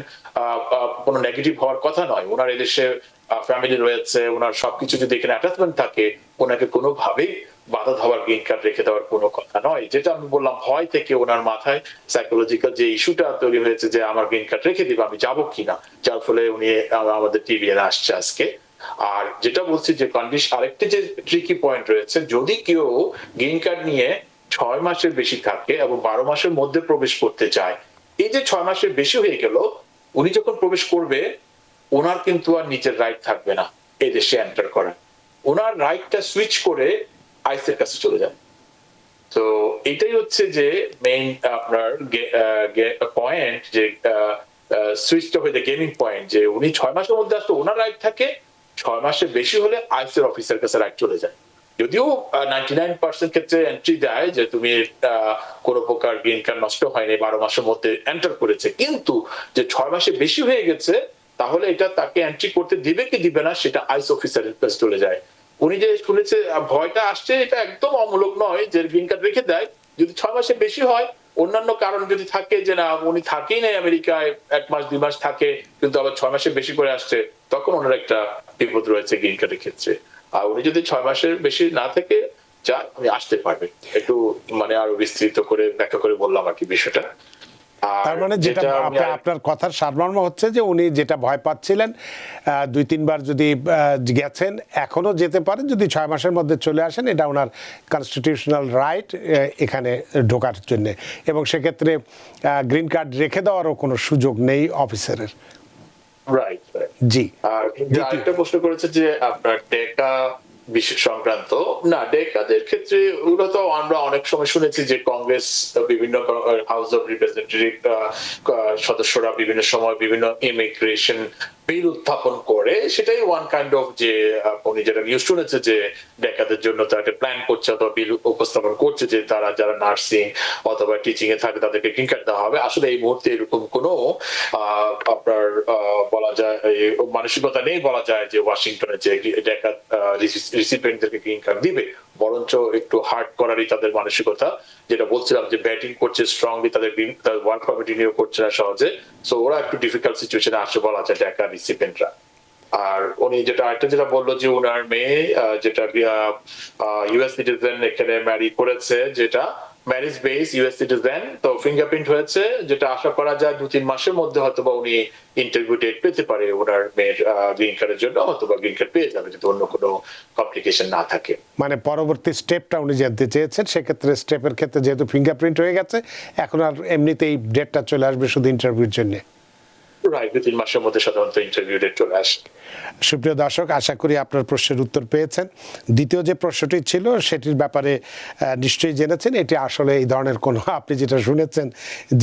কোনো নেগেটিভ হওয়ার কথা নয়। ওনার এদেশে ফ্যামিলি রয়েছে, ওনার সবকিছু যদি এখানে অ্যাটাচমেন্ট থাকে, ওনাকে কোনোভাবেই বাধা দেওয়ার, গ্রিন কার্ড রেখে দেওয়ার কোনো কথা নয়। যেটা আমি বললাম, ভয় থেকে ওনার মাথায় সাইকোলজিক্যাল যে ইস্যুটা তৈরি হয়েছে যে আমার গ্রিন কার্ড রেখে দিব, আমি যাবো কিনা, যার ফলে উনি আমাদের টিভিএন আসছে আজকে। আর যেটা বলছি যে কন্ডিশন, আরেকটি যে ট্রিকি পয়েন্ট রয়েছে, যদি কেউ গ্রিন কার্ড নিয়ে 6 মাসের বেশি থাকে এবং 12 মাসের মধ্যে প্রবেশ করতে চায়, এই যে 6 মাসের বেশি হয়ে গেল, উনি যখন প্রবেশ করবে, ওনার কিন্তু আর নিজের রাইট থাকবে না এই দেশে এন্টার করার। ওনার রাইটটা সুইচ করে আইসের কাছে চলে যায়। তো এটাই হচ্ছে যে মেইন আপনার পয়েন্ট, যে সুইচটা হয়ে যায় গেমিং পয়েন্ট, যে উনি 6 মাসের মধ্যে আসলে ওনার রাইট থাকে, 6 মাসের বেশি হলে আইসের অফিসার কাছে রাইট চলে যায়। যদিও 99% ক্ষেত্রে এন্ট্রি দেয় যে তুমি কোনো প্রকার গ্রিন কার্ড নষ্ট হয়নি, 12 মাসের মধ্যে এন্টার করেছে, কিন্তু যে 6 মাসের বেশি হয়ে গেছে, তাহলে এটা তাকে এন্ট্রি করতে দিবে কি দিবে না, সেটা আইস অফিসারের কাছে চলে যায়। উনি যে শুনেছে ভয়টা আসছে, এটা একদম অমূলক নয়, যে গ্রিন কার্ড রেখে দেয়, যদি 6 মাসের বেশি হয়, অন্যান্য কারণ যদি থাকে যে না উনি থাকেই নাই আমেরিকায়, 1 মাস 2 মাস থাকে, কিন্তু আবার 6 মাসের বেশি করে আসছে, তখন ওনার একটা বিপদ রয়েছে গ্রিন কার্ডের ক্ষেত্রে। আর উনি যদি 6 মাসের বেশি না থেকে চান, উনি আসতে পারবে। একটু মানে আরো বিস্তৃত করে ব্যাখ্যা করে বললাম আর কি বিষয়টা। তার মানে যেটা আপনার কথার সারমর্ম হচ্ছে যে উনি যেটা ভয় পাচ্ছিলেন, 2-3 বার যদি গেছেন, এখনো যেতে পারেন যদি 6 মাসের মধ্যে চলে আসেন, এটা ওনার কনস্টিটিউশনাল রাইট এখানে ঢোকার জন্য, এবং সেক্ষেত্রে গ্রিন কার্ড রেখে দেওয়ারও কোনো সুযোগ নেই অফিসারের। রাইট। জি। আর আরেকটা প্রশ্ন করেছে যে আপনার ডেকা বিষয় সংক্রান্ত, না ডেকাদের ক্ষেত্রে ওগুলো তো আমরা অনেক সময় শুনেছি যে কংগ্রেস, বিভিন্ন হাউস অফ রিপ্রেজেন্টেটিভ সদস্যরা বিভিন্ন সময় বিভিন্ন ইমিগ্রেশন বিল উত্থাপন করে, সেটাই ওয়ান কাইন্ড অফ যে উনি যেটা নিউজ শুনেছে যে ডেকাদের জন্য তারা একটা প্ল্যান করছে অথবা বিল উপস্থাপন করছে, যে তারা যারা নার্সিং অথবা টিচিং এ থাকে তাদেরকে গ্রিন কার্ড দেওয়া হবে। আসলে এই মুহূর্তে এরকম কোনো আপনার বলা যায় মানসিকতা নেই, বলা যায় যে ওয়াশিংটনে যে ডেকা রিসিপিয়েন্টদেরকে গ্রিন কার্ড দিবে, বরঞ্চ একটু হার্ড করারই তাদের মানসিকতা। যেটা বলছিলাম যে ব্যাটিং করছে স্ট্রংলি, তাদের ওয়ার্ক পারমিট রিনিউ করছে না সহজে, সো ওরা একটু ডিফিকাল্ট সিচুয়েশনে আসে বলা যায় ডেকা রিসিপিয়েন্টরা। আর উনি যেটা বললো যে উনার মেয়ে যেটা ইউএস সিটিজেন এখানে ম্যারি করেছে, যেটা ম্যারেজ বেস ইউএস সিটিজেন, তো ফিঙ্গারপ্রিন্ট হয়েছে, যেটা আশা করা যায় 2-3 মাসের মধ্যে হয়তোবা উনি ইন্টারভিউ ডেট পেতে পারে ওনার মেয়ের গ্রিন কার্ডের জন্য, হয়তোবা গ্রিন কার্ড পেয়ে যাবে যদি অন্য কোনো কমপ্লিকেশন না থাকে। মানে পরবর্তী স্টেপটা উনি জানতে চেয়েছেন, সেক্ষেত্রে স্টেপের ক্ষেত্রে যেহেতু ফিঙ্গারপ্রিন্ট হয়ে গেছে, এখন আর এমনিতেই ডেটটা চলে আসবে শুধু ইন্টারভিউর জন্য। রাইট 2-3 মাসের মধ্যে সাধারণত ইন্টারভিউ ডেট চলে আসে। সুপ্রিয় দর্শক, আশা করি আপনার প্রশ্নের উত্তর পেয়েছেন। দ্বিতীয় যে প্রশ্নটি ছিল সেটির ব্যাপারে নিশ্চয়ই জেনেছেন। এটি আসলে এই ধরনের কোনো, আপনি যেটা শুনেছেন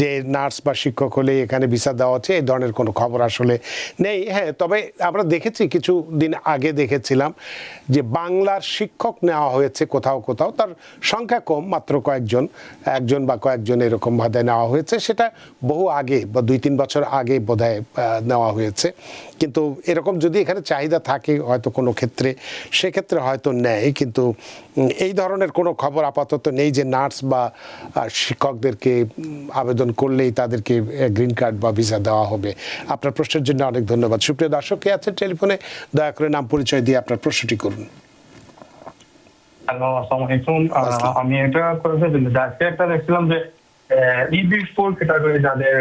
যে নার্স বা শিক্ষক হলে এখানে ভিসা দেওয়া হচ্ছে, এই ধরনের কোনো খবর আসলে নেই। হ্যাঁ, তবে আমরা দেখেছি, কিছু দিন আগে দেখেছিলাম যে বাংলার শিক্ষক নেওয়া হয়েছে কোথাও কোথাও, তার সংখ্যা কম, মাত্র কয়েকজন, একজন বা কয়েকজন এরকম ভাবে নেওয়া হয়েছে। সেটা বহু আগে বা 2-3 বছর আগে বোধহয় নেওয়া হয়েছে। কিন্তু এরকম যদি এখানে চাহিদা থাকে হয়তো কোনো ক্ষেত্রে, সেক্ষেত্রে হয়তো নেয়, কিন্তু এই ধরনের কোনো খবর আপাতত নেই যে নার্স বা শিক্ষকদেরকে আবেদন করলেই তাদেরকে গ্রিন কার্ড বা ভিসা দেওয়া হবে। আপনার প্রশ্নের জন্য অনেক ধন্যবাদ। সুপ্রিয় দর্শক, কে আছেন টেলিফোনে? দয়া করে নাম পরিচয় দিয়ে আপনার প্রশ্নটি করুন। হ্যালো, আসসালামু আলাইকুম। আমি এটা করেছি, আজকে একটা দেখছিলাম যে EB4 ক্যাটাগরি যাদের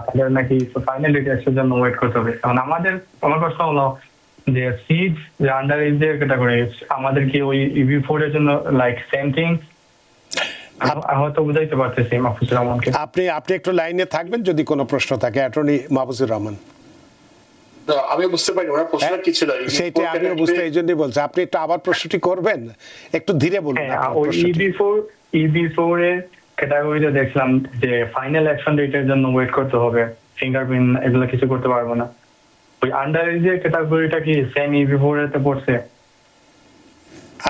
তাদের নাকি ফাইনাল রিটেস্টের জন্য ওয়েট করতে হবে। কারণ আমার প্রশ্ন হলো যে সিজ যে আন্ডার এজ এর ক্যাটাগরি, আমাদের কি ওই EB4 এর জন্য লাইক সেম থিং? হয়তো বুঝাইতে পারতেছি মাহফুজুর রহমানকে। আপনি একটু লাইনে থাকবেন যদি কোনো প্রশ্ন থাকে। অ্যাটর্নি মাহফুজুর রহমান। আমি বুঝতে পারি ওনার প্রশ্ন কি ছিল। সেইটা আমিও বুঝতে, এই জন্যই বলছি, আপনি একটু আবার প্রশ্নটি করবেন, একটু ধীরে বলুন। ওই EB4 এর ক্যাটাগরিতে দেখলাম যে ফাইনাল অ্যাকশন ডেটের জন্য ওয়েট করতে হবে, ফিঙ্গারপ্রিন্ট এগুলো কিছু করতে পারবো না। ওই আন্ডার এজ এর ক্যাটাগরিটা কি সেম EB4 এতে পড়ছে?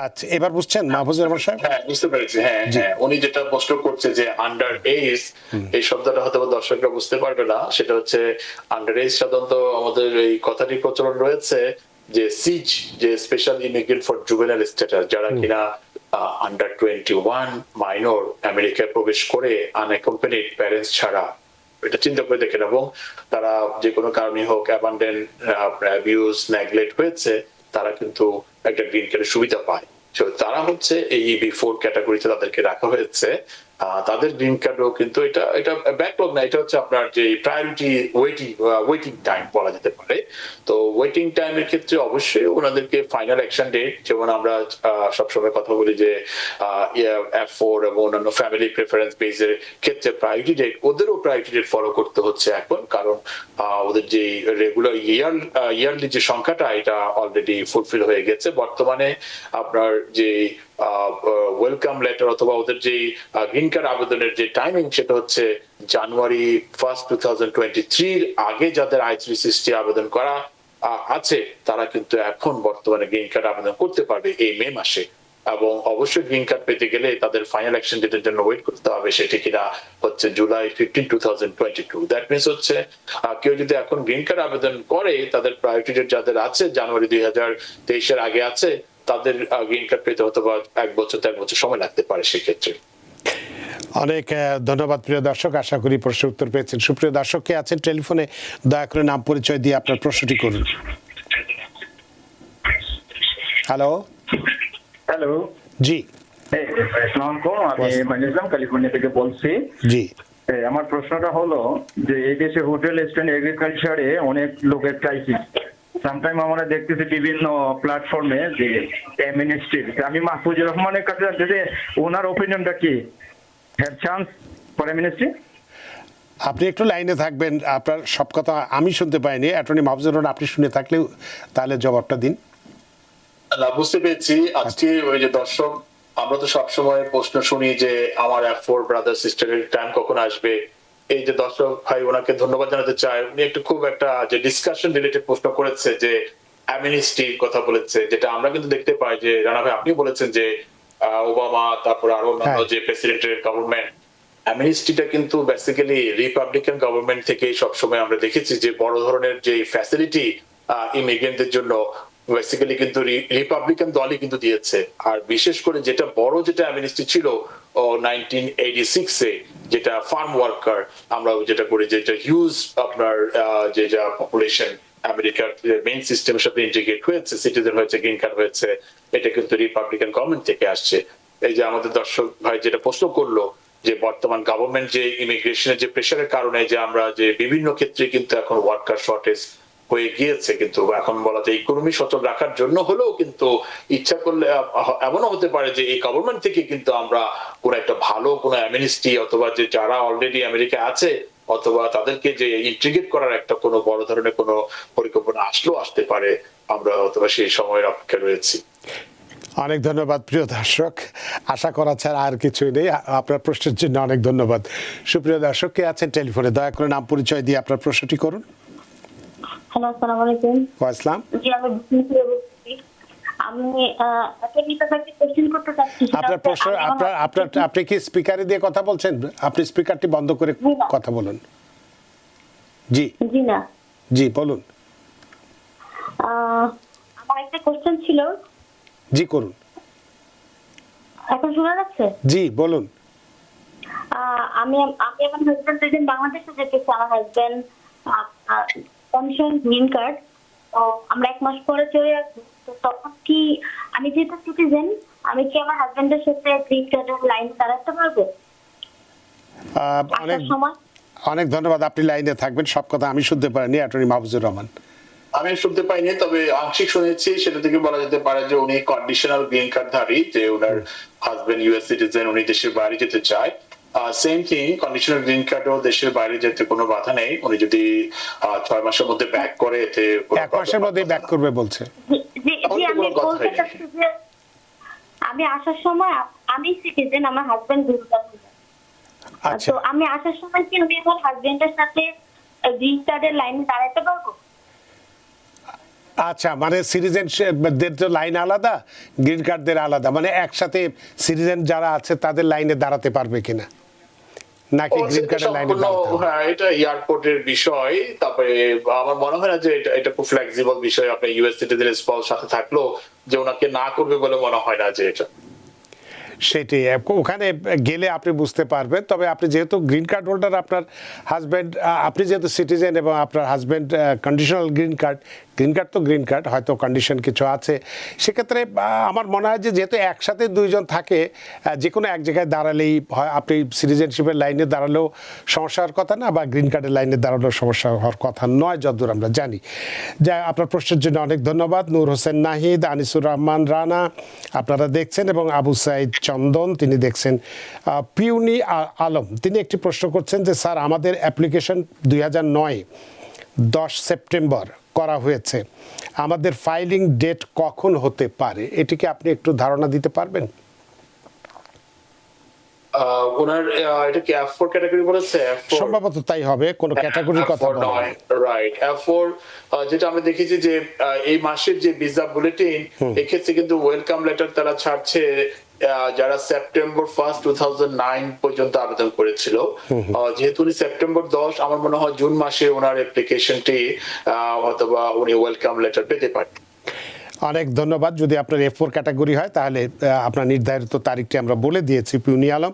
আচ্ছা, এবার বুঝছেন মাহফুজুর রহমান সাহেব? হ্যাঁ, বুঝতে পেরেছি। হ্যাঁ, উনি যেটা প্রশ্ন করছে যে আন্ডার এজ, এই শব্দটা হয়তো দর্শকরা বুঝতে পারবে না। সেটা হচ্ছে আন্ডার এজ সাধারণত আমাদের এই কথাটি প্রচলন রয়েছে যে সিজ, যে special immigrant for juvenile status, যারা কিনা আন্ডার 21 মাইনর আমেরিকায় প্রবেশ করে আনঅ্যাকম্পানিড প্যারেন্টস ছাড়া, এটা চিন্তা করে দেখেন, এবং তারা যে কোনো কারণে হোক অ্যাবান্ডন, অ্যাবিউজ, নেগলেক্ট হয়েছে, তারা কিন্তু একটা গ্রিন কার্ডের সুবিধা পায়। তারা হচ্ছে এই EB4 ক্যাটাগরিতে তাদেরকে রাখা হয়েছে। তাদের গ্রিন কার্ডও কিন্তু এটা ব্যাকলগ না, এটা হচ্ছে আপনার যে প্রায়োরিটি ওয়েটিং টাইম বলা যেতে পারে। তো ওয়েটিং টাইমের ক্ষেত্রে অবশ্যই ওনাদেরকে ফাইনাল অ্যাকশন ডেট, যেমন আমরা সবসময় কথা বলি যে F4 এবং অন্যান্য ফ্যামিলি প্রেফারেন্স বেসের ক্ষেত্রে প্রায়োরিটি ডেট, ওদেরও প্রায়োরিটি ডেট ফলো করতে হচ্ছে এখন, কারণ ওদের যে রেগুলার ইয়ারলি যে সংখ্যাটা, এটা অলরেডি ফুলফিল হয়ে গেছে। বর্তমানে আপনার যে ওয়েলকাম লেটার অথবা ওদের যে গ্রিন কার্ড আবেদনের যে টাইমিং, সেটা হচ্ছে জানুয়ারি 1, 2023 আগে যাদের I-360 আবেদন করা আছে, তারা কিন্তু এখন বর্তমানে গ্রিন কার্ড আবেদন করতে পারবে এই মে মাসে। এবং অবশ্যই গ্রিন কার্ড পেতে গেলে তাদের ফাইনাল অ্যাকশন ডেটের জন্য ওয়েট করতে হবে, সেটি কিনা হচ্ছে জুলাই 15, 2022। দ্যাট মিনস হচ্ছে কেউ যদি এখন গ্রিন কার্ড আবেদন করে, তাদের প্রায়োরিটি ডেট যাদের আছে জানুয়ারি 2023 এর আগে আছে, তাদের গ্রিন কার্ড পেতে হয়তো 1 বছর 1.5 বছর সময় লাগতে পারে সেক্ষেত্রে। অনেক ধন্যবাদ প্রিয় দর্শক, আশা করি প্রশ্নের উত্তর পেয়েছেন। সুপ্রিয় দর্শক, কে আছেন টেলিফোনে? দয়া করে নাম পরিচয় দিয়ে আপনার প্রশ্নটি করুন। হ্যালো। হ্যালো, জি, আসসালামু আলাইকুম। আমি মানিজলাম ক্যালিফোর্নিয়া থেকে বলছি। জি, আমার প্রশ্নটা হলো যে এই দেশে হোটেল স্ট্যান্ড এগ্রিকালচারে অনেক লোকের ক্রাইসিস। সামটাইম আমরা দেখতেছি বিভিন্ন প্ল্যাটফর্মে যে মিনিস্ট্রি, আমি মাহফুজুর রহমানের কাছে জানতে যে ওনার ওপিনিয়নটা কি, হ্যাভ চান্স ফর মিনিস্ট্রি? আপনি একটু লাইনে থাকবেন, আপনার সব কথা আমি শুনতে পাইনি। অ্যাটর্নি মাহফুজুর রহমান, আপনি শুনে থাকলে তাহলে জবাবটা দিন। না, বুঝতে পেরেছি। আজকে ওই যে দর্শক, আমরা তো সবসময় প্রশ্ন শুনি যে আমার F4 ব্রাদার সিস্টারের টাইম কখন আসবে। এই যে দর্শক ভাই, ওনাকে ধন্যবাদ জানাতে চাই, উনি খুব একটা যে ডিসকাশন রিলেটেড প্রশ্ন করেছে, যে অ্যামনেস্টির কথা বলেছে, যেটা আমরা কিন্তু দেখতে পাই যে রানা ভাই আপনি বলেছেন যে ওবামা, তারপর আরো অন্যান্য যে প্রেসিডেন্টের গভর্নমেন্ট, অ্যামনেস্টিটা কিন্তু বেসিক্যালি রিপাবলিকান গভর্নমেন্ট থেকে সবসময় আমরা দেখেছি যে বড় ধরনের যে ফ্যাসিলিটি ইমিগ্রেন্টদের জন্য বেসিক্যালি কিন্তু রিপাবলিকান দলই কিন্তু দিয়েছে। আর বিশেষ করে যেটা বড় যেটা অ্যামনেস্টি ছিল 1986-এ, যেটা ফার্ম ওয়ার্কার, আমরা যেটা করি, যেটা হিউজ আপনার যে যা পপুলেশন আমেরিকার মেইন সিস্টেমের সাথে ইন্টিগ্রেট হয়েছে, সিটিজেন হয়েছে, গ্রিন কার্ড হয়েছে, এটা কিন্তু রিপাবলিকান গভর্নমেন্ট থেকে আসছে। এই যে আমাদের দর্শক ভাই যেটা প্রশ্ন করলো যে বর্তমান গভর্নমেন্ট যে ইমিগ্রেশনের যে প্রেশারের কারণে যে আমরা যে বিভিন্ন ক্ষেত্রে কিন্তু এখন ওয়ার্কার শর্টেজ হয়ে গিয়েছে, কিন্তু এখন বলা যায় ইকোনমি সচল রাখার জন্য হলেও কিন্তু ইচ্ছা করলে এমনও হতে পারে যে এই গভর্নমেন্ট থেকে কিন্তু আমরা কোন একটা ভালো কোন অ্যামনেস্টি অথবা যে যারা অলরেডি আমেরিকা আছে অথবা তাদেরকে যে ইন্টিগ্রেট করার একটা কোনো বড় ধরনের কোনো পরিকল্পনা আসতে পারে, আমরা অথবা সেই সময়ের অপেক্ষা রয়েছি। অনেক ধন্যবাদ প্রিয় দর্শক, আশা করা ছাড়া আর কিছুই নেই। আপনার প্রশ্নের জন্য অনেক ধন্যবাদ। সুপ্রিয় দর্শক, কে আছেন টেলিফোনে? দয়া করে নাম পরিচয় দিয়ে আপনার প্রশ্নটি করুন। হ্যালো, আসসালামু আলাইকুম। ওয়াসলাম। জি, আমি বিসমিল্লাহ বলছি। আমি একটা কোশ্চেন করতে চাচ্ছি। আপনার প্রশ্ন, আপনি কি স্পিকারে দিয়ে কথা বলছেন? আপনি স্পিকারটি বন্ধ করে কথা বলুন। জি জি না, জি বলুন। আমার একটা কোশ্চেন ছিল। জি করুন। এখন শোনা যাচ্ছে? জি বলুন। আমি আমি আমার হাজবেন্ড দুজন বাংলাদেশে যেতেছি। আমার হাজবেন্ড কমিশন গ্রিন কার্ড, তো আমরা 1 মাস পরে চলে আসবো। তো তখন কি আমি যেহেতু সিটিজেন, আমি কি আমার হাজবেন্ডের সাথে গ্রিন কার্ডের লাইন দাঁড়াতে পারবো অনেক আসার সময়? অনেক ধন্যবাদ। আপনি লাইনে থাকবেন। সব কথা আমি শুনতে পারিনি। অ্যাটর্নি মাহফুজুর রহমান। আমি শুনতে পাইনি, তবে আংশিক শুনেছি। সেটা থেকে বলা যেতে পারে যে উনি কন্ডিশনাল গ্রিন কার্ড ধারী, যে ওনার হাজবেন্ড ইউএস সিটিজেন, উনি দেশের বাইরে যেতে চায়। সেম থিং, কন্ডিশনাল গ্রিন কার্ডও দেশের বাইরে যেতে কোনো বাধা নেই। উনি যদি 6 মাসের মধ্যে ব্যাক করে, এতে 1 মাসের মধ্যে ব্যাক করবে বলছে। আমি বলতে চাচ্ছি যে আমি আসার সময় আমি সিটিজেন, আমার হাজবেন্ড গ্রিন। আচ্ছা তো আমি আসার সময় কি আমি আমার হাজবেন্ডের সাথে গ্রিন কার্ডের লাইনে দাঁড়াতে পারবো? আচ্ছা, মানে সিটিজেনদের তো লাইন আলাদা, গ্রিন কার্ডদের আলাদা, মানে একসাথে সিটিজেন যারা আছে তাদের লাইনে দাঁড়াতে পারবে কিনা, নাকি গ্রিন কার্ডের লাইনে দাঁড়াতে হবে? হ্যাঁ, এটা এয়ারপোর্টের বিষয়। তারপরে আমার মনে হয় না যে এটা খুব ফ্লেক্সিবল বিষয়। আপনি ইউএস সিটিজেনের স্পল সাথে থাকলেও যে ওনাকে না করবে বলে মনে হয় না যে এটা। সেটি ওখানে গেলে আপনি বুঝতে পারবেন। তবে আপনি যেহেতু গ্রিন কার্ড হোল্ডার, আপনার হাজব্যান্ড, আপনি যেহেতু সিটিজেন এবং আপনার হাজব্যান্ড কন্ডিশনাল গ্রিন কার্ড তো গ্রিন কার্ড, হয়তো কন্ডিশন কিছু আছে, সেক্ষেত্রে আমার মনে হয় যে যেহেতু একসাথে দুইজন থাকে, যে কোনো এক জায়গায় দাঁড়ালেই হয়, আপনি সিটিজেনশিপের লাইনে দাঁড়ালেও সমস্যা হওয়ার কথা না, বা গ্রিন কার্ডের লাইনে দাঁড়ালেও সমস্যা হওয়ার কথা নয়, যতদূর আমরা জানি। যা, আপনার প্রশ্নের জন্য অনেক ধন্যবাদ। নূর হোসেন নাহিদ, আনিসুর রহমান রানা আপনারা দেখছেন, এবং আবু সাইদ চন্দন তিনি দেখছেন। পিউনি আলম তিনি একটি প্রশ্ন করছেন যে স্যার, আমাদের অ্যাপ্লিকেশন 2009 10 সেপ্টেম্বর করা হয়েছে, আমাদের ফাইলিং ডেট কখন হতে পারে? এটিকে আপনি একটু ধারণা দিতে পারবেন? ওনার এটা কি F4 ক্যাটাগরি বলেছে? সম্ভবত তাই হবে, কোন ক্যাটাগরির কথা বলা হয়। রাইট, F4 যেটা আমরা দেখেছি যে এই মাসের যে ভিসা বুলেটিন, এক্ষেত্রে কিন্তু ওয়েলকাম লেটার তারা ছাড়ছে যারা সেপ্টেম্বর 1 2009 পর্যন্ত আবেদন করেছিল। যেহেতু উনি সেপ্টেম্বর 10, আমার মনে হয় জুন মাসে ওনার অ্যাপ্লিকেশনটি অথবা উনি ওয়েলকাম লেটার পেতে পারেন। অনেক ধন্যবাদ। যদি আপনার F4 ক্যাটাগরি হয় তাহলে আপনার নির্ধারিত তারিখটি আমরা বলে দিয়েছি। পিউনি আলম,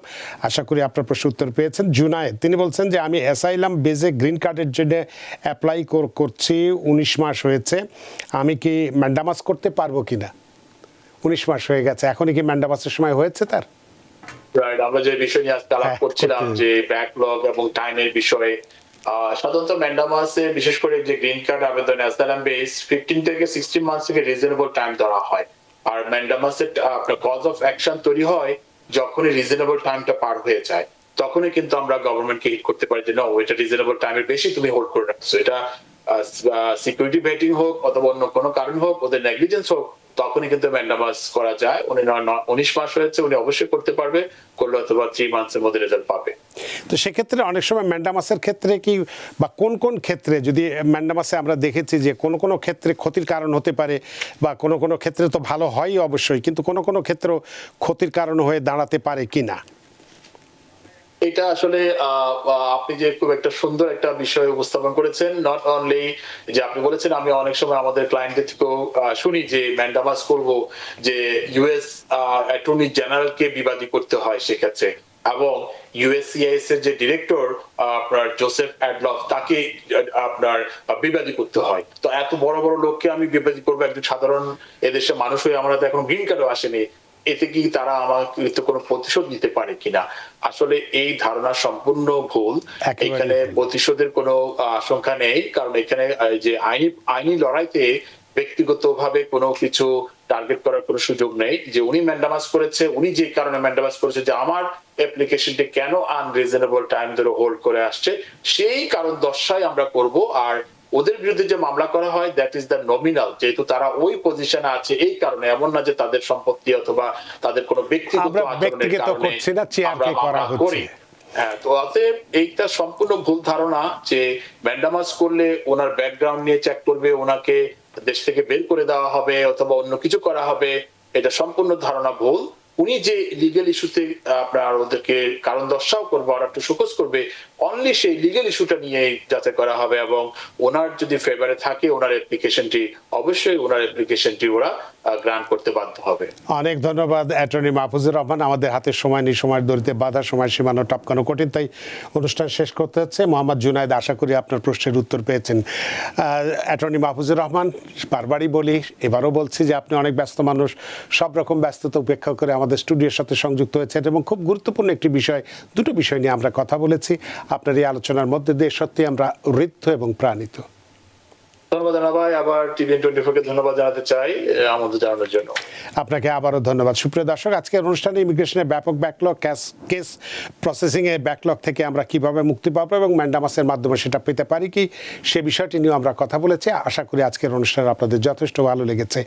আশা করি আপনার প্রশ্ন উত্তর পেয়েছেন। জুনায়েদ তিনি বলছেন যে আমি অ্যাসাইলাম বেজে গ্রিন কার্ডের জন্য অ্যাপ্লাই করছি, 19 মাস হয়েছে, আমি কি ম্যান্ডামাস করতে পারবো কিনা? 19 মাস হয়ে গেছে, এখনই কি ম্যান্ডামাসের সময় হয়েছে তার? রাইট, আমরা যে বিষয় নিয়ে আজকে আলাপ করছিলাম যে ব্যাকলগ এবং টাইমের বিষয়ে, সাধারণত ম্যান্ডামাসে বিশেষ করে যে গ্রিন কার্ড আবেদন অ্যাসাইলাম বেস 15 থেকে 16 মাস থেকে রিজনেবল টাইম ধরা হয়। আর ম্যান্ডামাসে আপনার কজ অফ অ্যাকশন তৈরি হয় যখনই রিজনেবল টাইমটা পার হয়ে যায়, তখনই কিন্তু আমরা গভর্নমেন্টকে হিট করতে পারি যে না, এটা রিজনেবল টাইমের বেশি তুমি হোল্ড করে রাখছো। এটা সিকিউরিটি ভেটিং হোক অথবা অন্য কোনো কারণ হোক, ওদের নেগলিজেন্স হোক, তখনই কিন্তু ম্যান্ডামাস করা যায়। উনি 19 মাস হয়েছে, উনি অবশ্যই করতে পারবে, করলে অথবা 3 মান্থসের মধ্যে রেজাল্ট পাবে। তো সেক্ষেত্রে অনেক সময় ম্যান্ডামাসের ক্ষেত্রে কি, বা কোন কোন ক্ষেত্রে, যদি ম্যান্ডামাসে আমরা দেখেছি যে কোনো কোনো ক্ষেত্রে ক্ষতির কারণ হতে পারে, বা কোনো কোনো ক্ষেত্রে তো ভালো হয়ই অবশ্যই, কিন্তু কোনো কোনো ক্ষেত্রেও ক্ষতির কারণ হয়ে দাঁড়াতে পারে কিনা? এটা আসলে আপনি যে খুব একটা সুন্দর একটা বিষয় উপস্থাপন করেছেন। নট অনলি যে আপনি বলেছেন, আমি অনেক সময় আমাদের ক্লায়েন্টদের থেকেও শুনি যে ম্যান্ডামাস করব, যে ইউএস অ্যাটর্নি জেনারেলকে বিবাদী করতে হয় সেক্ষেত্রে, এবং ইউএসসিআইএস এর যে ডিরেক্টর আপনার জোসেফ অ্যাডলফ, তাকে আপনার বিবাদী করতে হয়। তো এত বড় বড় লোককে আমি বিবাদী করবো, একজন সাধারণ এদেশের মানুষ হয়ে, আমরা তো এখন গ্রিন কার্ডও আসেনি, এতে কি তারা আমাকে কোনো প্রতিশোধ নিতে পারে কিনা? আসলে এই ধারণা সম্পূর্ণ ভুল। এখানে প্রতিশোধের কোনো আশঙ্কা নেই, কারণ এখানে যে আইনি লড়াইতে ব্যক্তিগতভাবে কোনো কিছু টার্গেট করার কোনো সুযোগ নেই যে উনি ম্যান্ডামাস করেছে, উনি যে কারণে ম্যান্ডামাস করেছে যে আমার অ্যাপ্লিকেশনটি কেন আনরিজনেবল টাইম ধরে হোল্ড করে আসছে, সেই কারণ দর্শাই আমরা করব। আর ওদের বিরুদ্ধে যে মামলা করা হয় দ্যাট ইজ দ্য নমিনাল, যেহেতু তারা ওই পজিশনে আছে এই কারণে, এমন না যে তাদের সম্পত্তি অথবা তাদের কোনো ব্যক্তিগত আমরা আচরণের ব্যক্তিগত কারণে করছি না, চেয়ারকে আমরা করা মামলা হচ্ছে। করি। হ্যাঁ, তো অতএব এইটা সম্পূর্ণ ভুল ধারণা যে ম্যান্ডামাস করলে ওনার ব্যাকগ্রাউন্ড নিয়ে চেক করবে, ওনাকে দেশ থেকে বের করে দেওয়া হবে অথবা অন্য কিছু করা হবে, এটা সম্পূর্ণ ধারণা ভুল। উনি যে লিগ্যাল ইস্যুতে আপনার ওদেরকে কারণ দর্শাও করবে আর একটু শোকজ করবে, অনলি সেই লিগ্যাল ইস্যুটা নিয়ে যাচাই করা হবে এবং ওনার যদি ফেভারে থাকে ওনার অ্যাপ্লিকেশনটি অবশ্যই ওনার অ্যাপ্লিকেশনটি ওরা গ্রান্ট করতে বাধ্য হবে। অনেক ধন্যবাদ অ্যাটর্নি মাহফুজুর রহমান। আমাদের হাতে সময় নেই, সময়ের দড়িতে বাধা, সময় সীমানো টপকানো কঠিন, তাই অনুষ্ঠান শেষ করতে হচ্ছে। মোহাম্মদ জুনায়েদ, আশা করি আপনার প্রশ্নের উত্তর পেয়েছেন। অ্যাটর্নি মাহফুজুর রহমান, বারবারই বলি, এবারও বলছি যে আপনি অনেক ব্যস্ত মানুষ, সব রকম ব্যস্ততা উপেক্ষা করে আমাদের স্টুডিওর সাথে সংযুক্ত হয়েছেন এবং খুব গুরুত্বপূর্ণ একটি বিষয়, দুটো বিষয় নিয়ে আমরা কথা বলেছি। আপনার এই আলোচনার মধ্যে দিয়ে সত্যি আমরা ঋদ্ধ এবং প্রাণিত। ধন্যবাদ জানা ভাই, আবার টিভিএন 24 কে ধন্যবাদ জানাতে চাই আমাদের জানানোর জন্য। আপনাকে আবারও ধন্যবাদ। সুপ্রিয় দর্শক, আজকের অনুষ্ঠানে ইমিগ্রেশনের ব্যাপক ব্যাকলগ, কেস প্রসেসিং এর ব্যাকলগ থেকে আমরা কিভাবে মুক্তি পাবো এবং ম্যান্ডামাসের মাধ্যমে সেটা পেতে পারি কি, সে বিষয়টি নিয়ে আমরা কথা বলেছি। আশা করি আজকের অনুষ্ঠান আপনাদের যথেষ্ট ভালো লেগেছে।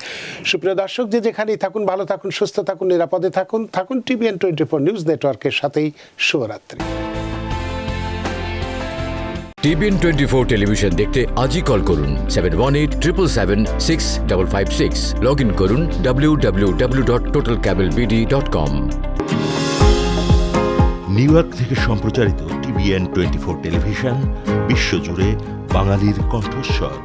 সুপ্রিয় দর্শক, যে যেখানেই থাকুন, ভালো থাকুন, সুস্থ থাকুন, নিরাপদে থাকুন টিভিএন 24 নিউজ নেটওয়ার্কের সাথেই। শুভরাত্রি। টিভিএন 24 টেলিভিশন দেখতে আজই কল করুন 7187776556। লগ ইন করুন www.totalcablebd.com। নিউ ইয়র্ক থেকে সম্প্রচারিত টিভিএন 24 টেলিভিশন বিশ্বজুড়ে বাঙালির কণ্ঠস্বর।